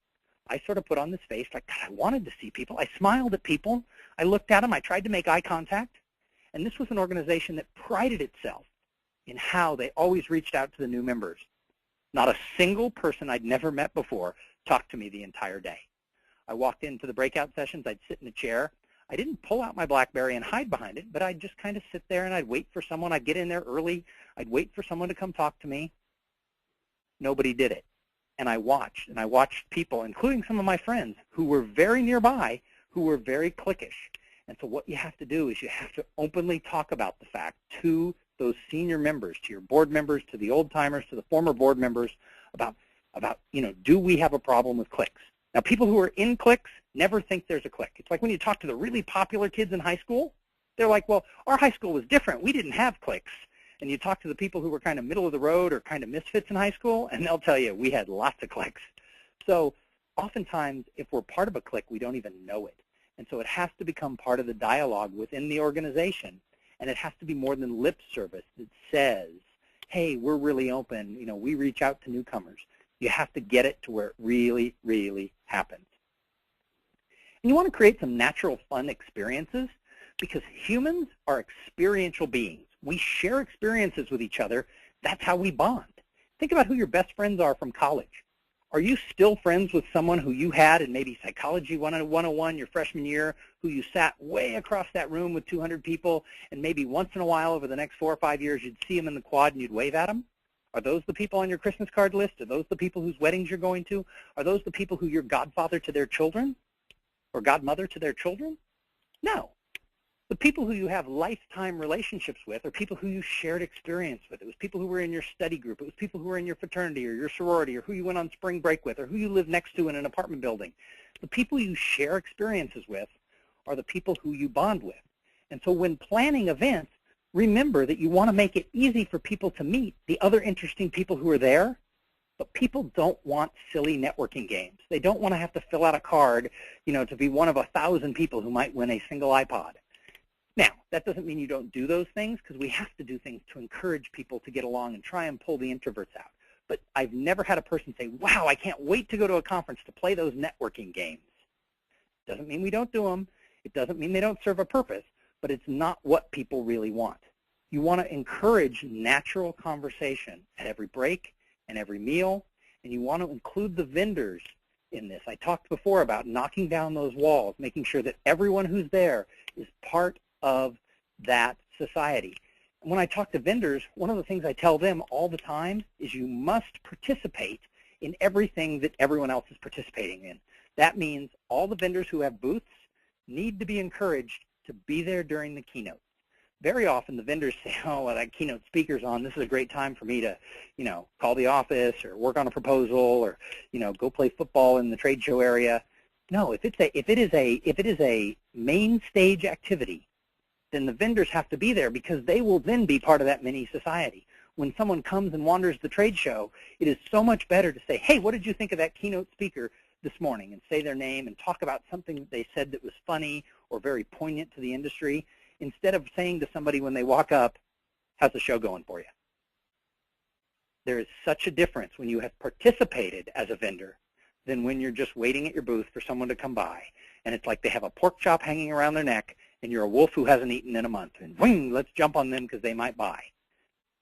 Speaker 3: I sort of put on this face like, God, I wanted to see people. I smiled at people. I looked at them. I tried to make eye contact. And this was an organization that prided itself in how they always reached out to the new members. Not a single person I'd never met before talked to me the entire day. I walked into the breakout sessions. I'd sit in a chair. I didn't pull out my BlackBerry and hide behind it, but I'd just kind of sit there and I'd wait for someone. I'd get in there early. I'd wait for someone to come talk to me. Nobody did it. And I watched people, including some of my friends, who were very nearby, who were very cliquish. And so what you have to do is you have to openly talk about the fact to those senior members, to your board members, to the old-timers, to the former board members, about you know, do we have a problem with cliques? Now, people who are in cliques never think there's a clique. It's like when you talk to the really popular kids in high school, they're like, well, our high school was different. We didn't have cliques. And you talk to the people who were kind of middle of the road or kind of misfits in high school, and they'll tell you we had lots of cliques. So oftentimes, if we're part of a clique, we don't even know it. And so it has to become part of the dialogue within the organization, and it has to be more than lip service that says, hey, we're really open. You know, we reach out to newcomers. You have to get it to where it really, really happens. And you want to create some natural, fun experiences because humans are experiential beings. We share experiences with each other. That's how we bond. Think about who your best friends are from college. Are you still friends with someone who you had in maybe Psychology 101 your freshman year, who you sat way across that room with 200 people, and maybe once in a while over the next 4 or 5 years you'd see them in the quad and you'd wave at them? Are those the people on your Christmas card list? Are those the people whose weddings you're going to? Are those the people who you're godfather to their children or godmother to their children? No. The people who you have lifetime relationships with are people who you shared experience with. It was people who were in your study group. It was people who were in your fraternity or your sorority or who you went on spring break with or who you live next to in an apartment building. The people you share experiences with are the people who you bond with. And so when planning events, remember that you want to make it easy for people to meet the other interesting people who are there, But people don't want silly networking games. They don't want to have to fill out a card, to be one of 1,000 people who might win a single iPod. Now, that doesn't mean you don't do those things, because we have to do things to encourage people to get along and try and pull the introverts out. But I've never had a person say, wow, I can't wait to go to a conference to play those networking games. Doesn't mean we don't do them. It doesn't mean they don't serve a purpose, but it's not what people really want. You want to encourage natural conversation at every break and every meal, and you want to include the vendors in this. I talked before about knocking down those walls, making sure that everyone who's there is part of that society. And when I talk to vendors, one of the things I tell them all the time is you must participate in everything that everyone else is participating in. That means all the vendors who have booths need to be encouraged to be there during the keynote. Very often the vendors say, oh, well, that keynote speaker's on. This is a great time for me to, call the office or work on a proposal or, go play football in the trade show area. No, if it is a main stage activity, then the vendors have to be there, because they will then be part of that mini society. When someone comes and wanders the trade show, it is so much better to say, hey, what did you think of that keynote speaker this morning, and say their name and talk about something that they said that was funny or very poignant to the industry, instead of saying to somebody when they walk up, how's the show going for you? There is such a difference when you have participated as a vendor than when you're just waiting at your booth for someone to come by, and it's like they have a pork chop hanging around their neck, and you're a wolf who hasn't eaten in a month, and wing, let's jump on them because they might buy.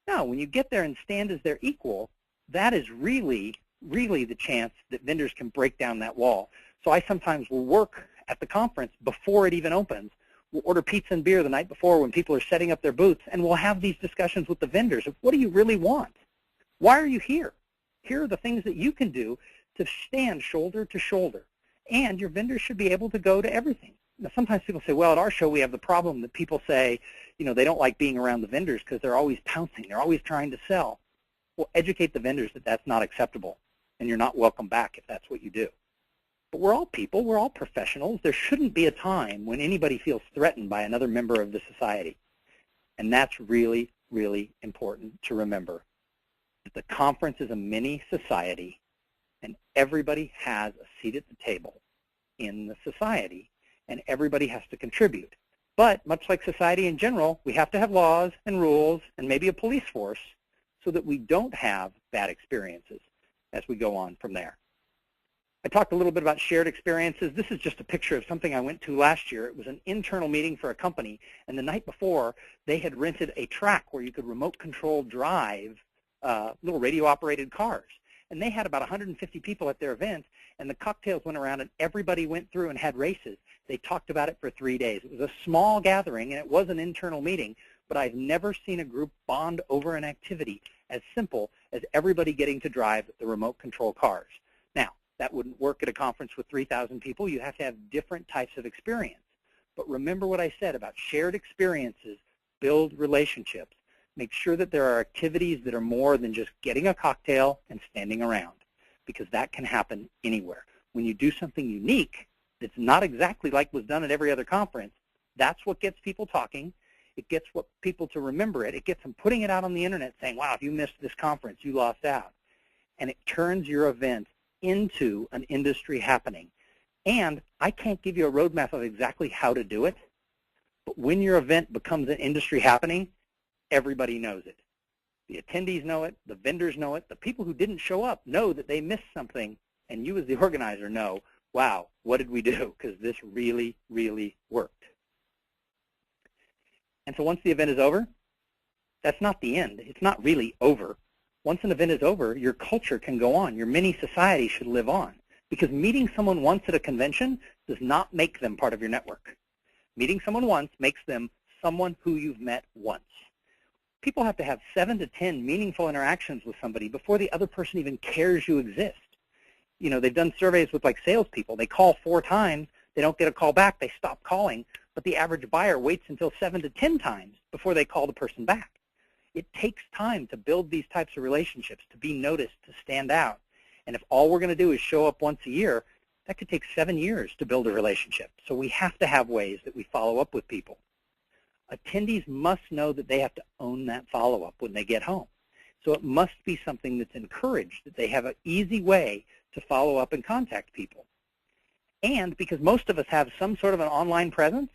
Speaker 3: No, when you get there and stand as their equal, that is really the chance that vendors can break down that wall. So I sometimes will work at the conference before it even opens. We'll order pizza and beer the night before when people are setting up their booths, and we'll have these discussions with the vendors of, what do you really want? Why are you here? Here are the things that you can do to stand shoulder to shoulder. And your vendors should be able to go to everything. Now, sometimes people say, well, at our show we have the problem that people say, they don't like being around the vendors because they're always pouncing. They're always trying to sell. Well, educate the vendors that that's not acceptable, and you're not welcome back if that's what you do. But we're all people. We're all professionals. There shouldn't be a time when anybody feels threatened by another member of the society. And that's really, really important to remember, that the conference is a mini society, and everybody has a seat at the table in the society, and everybody has to contribute. But much like society in general, we have to have laws and rules and maybe a police force so that we don't have bad experiences as we go on from there. I talked a little bit about shared experiences. This is just a picture of something I went to last year. It was an internal meeting for a company, and the night before, they had rented a track where you could remote control drive little radio-operated cars. And they had about 150 people at their event, and the cocktails went around, and everybody went through and had races. They talked about it for 3 days. It was a small gathering, and it was an internal meeting, but I've never seen a group bond over an activity as simple as everybody getting to drive the remote control cars. Now, that wouldn't work at a conference with 3,000 people. You have to have different types of experience. But remember what I said about shared experiences build relationships. Make sure that there are activities that are more than just getting a cocktail and standing around, because that can happen anywhere. When you do something unique that's not exactly like was done at every other conference, that's what gets people talking. It gets people to remember it. It gets them putting it out on the internet saying, wow, if you missed this conference, you lost out. And it turns your event into an industry happening. And I can't give you a roadmap of exactly how to do it, but when your event becomes an industry happening, everybody knows it. The attendees know it, the vendors know it, the people who didn't show up know that they missed something, and you as the organizer know, wow, what did we do? Because this really, really worked. And so once the event is over, that's not the end. It's not really over. Once an event is over, your culture can go on. Your mini society should live on. Because meeting someone once at a convention does not make them part of your network. Meeting someone once makes them someone who you've met once. People have to have 7 to 10 meaningful interactions with somebody before the other person even cares you exist. You know, they've done surveys with like salespeople. They call 4 times, they don't get a call back, they stop calling, but the average buyer waits until 7 to 10 times before they call the person back. It takes time to build these types of relationships, to be noticed, to stand out. And if all we're going to do is show up once a year, that could take 7 years to build a relationship. So we have to have ways that we follow up with people. Attendees must know that they have to own that follow-up when they get home. So it must be something that's encouraged, that they have an easy way to follow up and contact people. And because most of us have some sort of an online presence,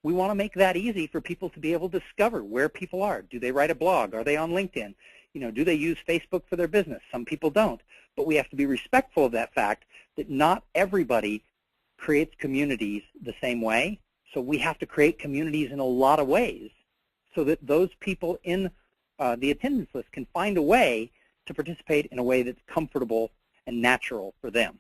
Speaker 3: we want to make that easy for people to be able to discover where people are. Do they write a blog? Are they on LinkedIn? Do they use Facebook for their business? Some people don't. But we have to be respectful of that fact that not everybody creates communities the same way. So we have to create communities in a lot of ways so that those people in the attendance list can find a way to participate in a way that's comfortable and natural for them.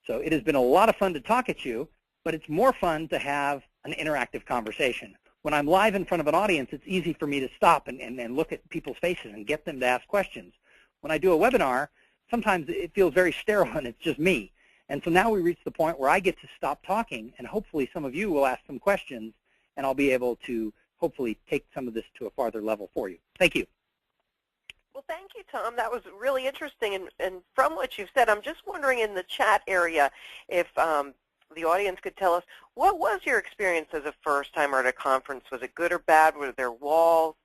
Speaker 3: So it has been a lot of fun to talk at you, but it's more fun to have an interactive conversation. When I'm live in front of an audience, it's easy for me to stop and look at people's faces and get them to ask questions. When I do a webinar, sometimes it feels very sterile and it's just me. And so now we reach the point where I get to stop talking, and hopefully some of you will ask some questions, and I'll be able to hopefully take some of this to a farther level for you. Thank you.
Speaker 1: Well, thank you, Tom. That was really interesting. And from what you've said, I'm just wondering in the chat area if the audience could tell us, what was your experience as a first-timer at a conference? Was it good or bad? Were there walls?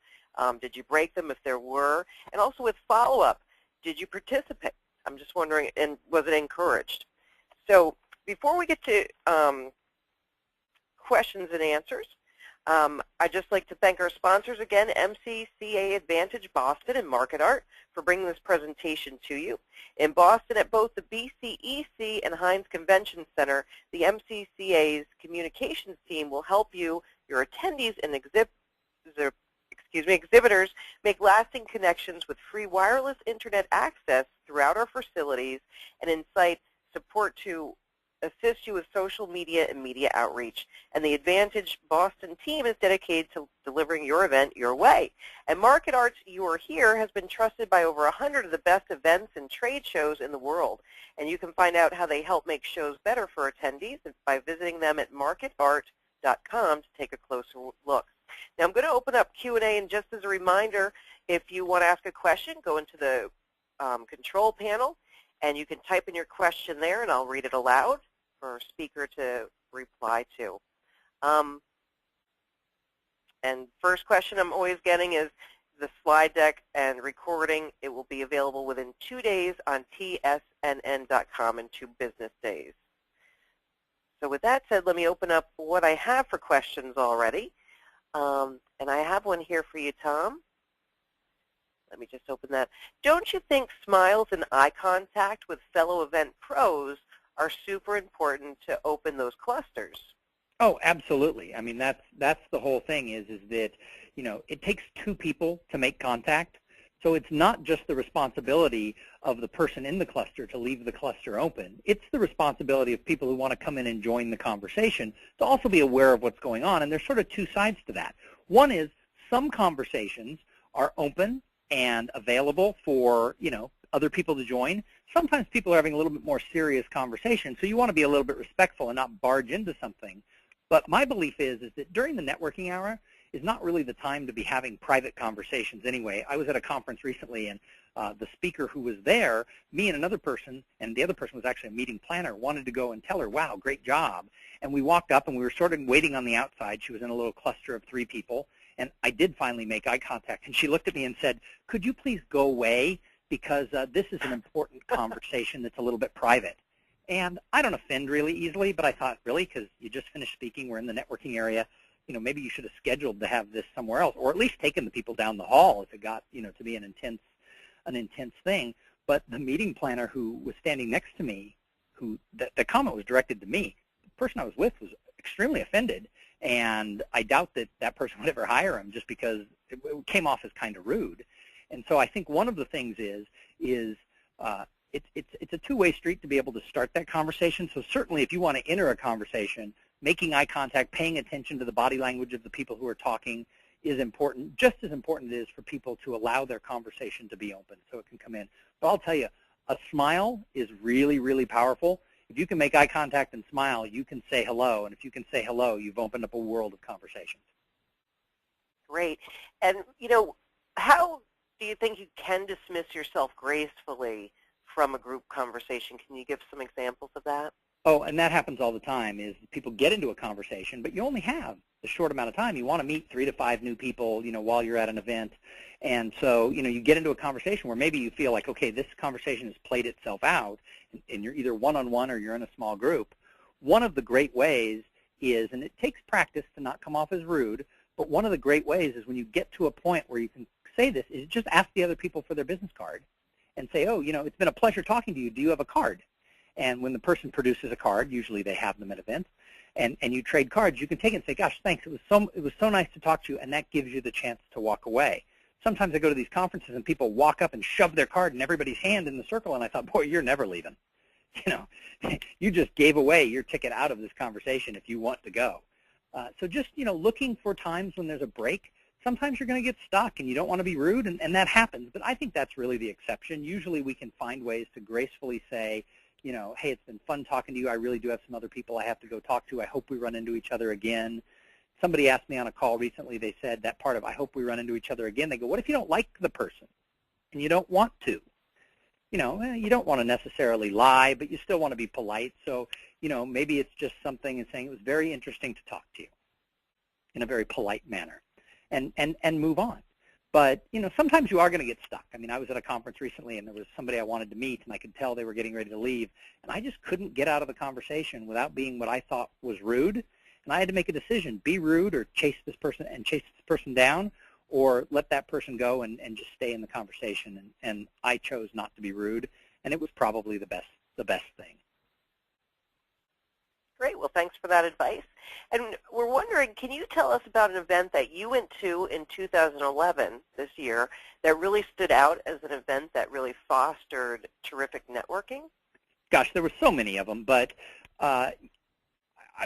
Speaker 1: Did you break them if there were? And also with follow-up, did you participate? I'm just wondering, and was it encouraged? So before we get to questions and answers, I'd just like to thank our sponsors again, MCCA Advantage Boston and MarketArt, for bringing this presentation to you. In Boston at both the BCEC and Heinz Convention Center, the MCCA's communications team will help you, your attendees, and exhibitors make lasting connections with free wireless internet access throughout our facilities and incite support to assist you with social media and media outreach. And the Advantage Boston team is dedicated to delivering your event your way. And MarketArt's You Are Here has been trusted by over 100 of the best events and trade shows in the world. And you can find out how they help make shows better for attendees by visiting them at marketart.com to take a closer look. Now I'm going to open up Q&A, and just as a reminder, if you want to ask a question, go into the control panel, and you can type in your question there, and I'll read it aloud for a speaker to reply to. And first question I'm always getting is the slide deck and recording. It will be available within 2 days on tsnn.com in 2 business days. So with that said, let me open up what I have for questions already. And I have one here for you, Tom. Let me just open that. Don't you think smiles and eye contact with fellow event pros are super important to open those clusters?
Speaker 3: Oh, absolutely. I mean, that's the whole thing is that, it takes 2 people to make contact. So it's not just the responsibility of the person in the cluster to leave the cluster open. It's the responsibility of people who want to come in and join the conversation to also be aware of what's going on. And there's sort of 2 sides to that. One is some conversations are open and available for, other people to join. Sometimes people are having a little bit more serious conversation, so you want to be a little bit respectful and not barge into something. But my belief is that during the networking hour is not really the time to be having private conversations anyway. I was at a conference recently, and the speaker who was there, me and another person, and the other person was actually a meeting planner, wanted to go and tell her, wow, great job. And we walked up, and we were sort of waiting on the outside. She was in a little cluster of 3 people. And I did finally make eye contact, and she looked at me and said, could you please go away, because this is an important conversation that's a little bit private. And I don't offend really easily, but I thought, really, because you just finished speaking, we're in the networking area, maybe you should have scheduled to have this somewhere else, or at least taken the people down the hall if it got, to be an intense thing. But the meeting planner who was standing next to me, the comment was directed to me, the person I was with was extremely offended. And I doubt that that person would ever hire him just because it came off as kind of rude. And so I think one of the things is it's a 2-way street to be able to start that conversation. So certainly if you want to enter a conversation, making eye contact, paying attention to the body language of the people who are talking is important. Just as important it is for people to allow their conversation to be open so it can come in. But I'll tell you, a smile is really, really powerful. If you can make eye contact and smile, you can say hello. And if you can say hello, you've opened up a world of conversations.
Speaker 1: Great. And, how do you think you can dismiss yourself gracefully from a group conversation? Can you give some examples of that?
Speaker 3: Oh, and that happens all the time, is people get into a conversation, but you only have a short amount of time. You want to meet 3 to 5 new people, while you're at an event. And so, you get into a conversation where maybe you feel like, okay, this conversation has played itself out, and you're either one-on-one or you're in a small group. One of the great ways is, and it takes practice to not come off as rude, but one of the great ways is when you get to a point where you can say this, is just ask the other people for their business card and say, oh, it's been a pleasure talking to you. Do you have a card? And when the person produces a card, usually they have them at events, and you trade cards, you can take it and say, gosh, thanks, it was so nice to talk to you, and that gives you the chance to walk away. Sometimes I go to these conferences and people walk up and shove their card in everybody's hand in the circle, and I thought, boy, you're never leaving. You just gave away your ticket out of this conversation if you want to go. So just, looking for times when there's a break. Sometimes you're going to get stuck and you don't want to be rude, and that happens, but I think that's really the exception. Usually we can find ways to gracefully say, hey, it's been fun talking to you. I really do have some other people I have to go talk to. I hope we run into each other again. Somebody asked me on a call recently, they said that part of I hope we run into each other again. They go, what if you don't like the person and you don't want to? You don't want to necessarily lie, but you still want to be polite. So, maybe it's just something and saying it was very interesting to talk to you in a very polite manner and move on. But, sometimes you are going to get stuck. I mean, I was at a conference recently, and there was somebody I wanted to meet, and I could tell they were getting ready to leave, and I just couldn't get out of the conversation without being what I thought was rude, and I had to make a decision, be rude or chase this person down, or let that person go and just stay in the conversation, and I chose not to be rude, and it was probably the best thing.
Speaker 1: Great. Well, thanks for that advice. And we're wondering, can you tell us about an event that you went to in 2011, this year, that really stood out as an event that really fostered terrific networking?
Speaker 3: Gosh, there were so many of them, but I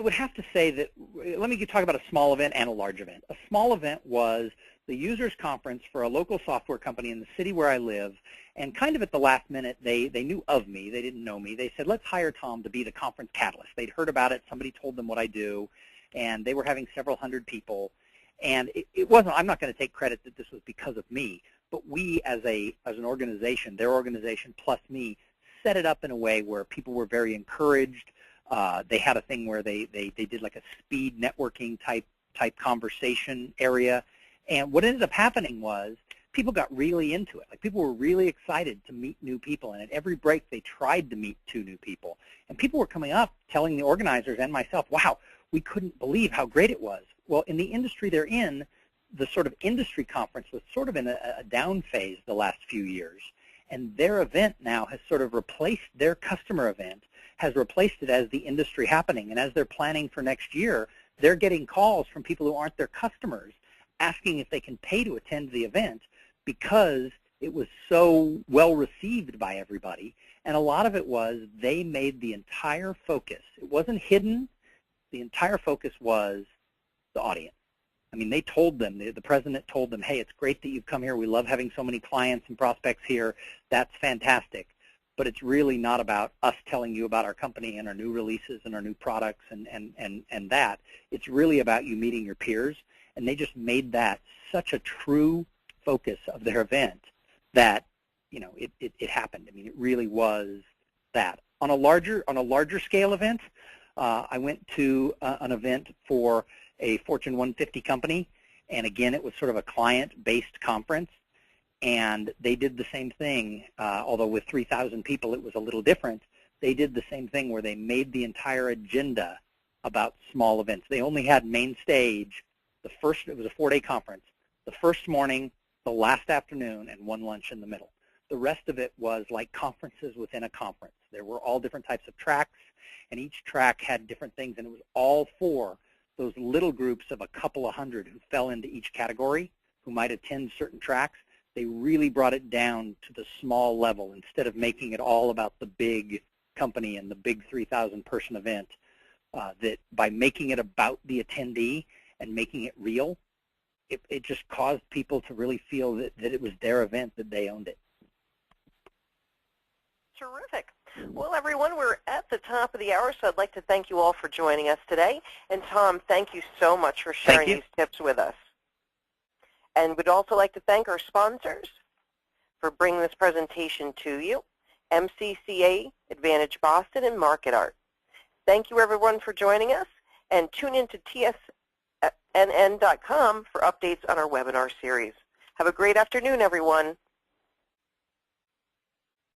Speaker 3: would have to say that, let me talk about a small event and a large event. A small event was the users conference for a local software company in the city where I live, and kind of at the last minute, they knew of me. They didn't know me. They said, let's hire Tom to be the conference catalyst. They'd heard about it. Somebody told them what I do, and they were having several hundred people. And it wasn't, I'm not going to take credit that this was because of me, but we as an organization, their organization plus me, set it up in a way where people were very encouraged. They had a thing where they did like a speed networking type conversation area. And what ended up happening was people got really into it. Like, people were really excited to meet new people. And at every break, they tried to meet 2 new people. And people were coming up telling the organizers and myself, wow, we couldn't believe how great it was. Well, in the industry they're in, the sort of industry conference was sort of in a down phase the last few years. And their event now has sort of replaced their customer event, has replaced it as the industry happening. And as they're planning for next year, they're getting calls from people who aren't their customers asking if they can pay to attend the event because it was so well received by everybody. And a lot of it was they made the entire focus. It wasn't hidden. The entire focus was the audience. I mean, they told them, the president told them, hey, it's great that you've come here. We love having so many clients and prospects here. That's fantastic. But it's really not about us telling you about our company and our new releases and our new products and that. It's really about you meeting your peers. And they just made that such a true focus of their event that, it happened. I mean, it really was that. On a larger scale event, I went to an event for a Fortune 150 company, and again, it was sort of a client-based conference, and they did the same thing, although with 3,000 people, it was a little different. They did the same thing where they made the entire agenda about small events. They only had main stage. It was a 4-day conference. The first morning, the last afternoon, and one lunch in the middle. The rest of it was like conferences within a conference. There were all different types of tracks, and each track had different things, and it was all for those little groups of a couple of hundred who fell into each category, who might attend certain tracks. They really brought it down to the small level instead of making it all about the big company and the big 3,000-person event, that by making it about the attendee and making it real, it just caused people to really feel that it was their event, that they owned it.
Speaker 1: Terrific. Well, everyone, we're at the top of the hour, so I'd like to thank you all for joining us today. And Tom, thank you so much for sharing these tips with us. And we'd also like to thank our sponsors for bringing this presentation to you, MCCA, Advantage Boston, and MarketArt. Thank you, everyone, for joining us, and tune in to tsnn.com for updates on our webinar series. Have a great afternoon, everyone.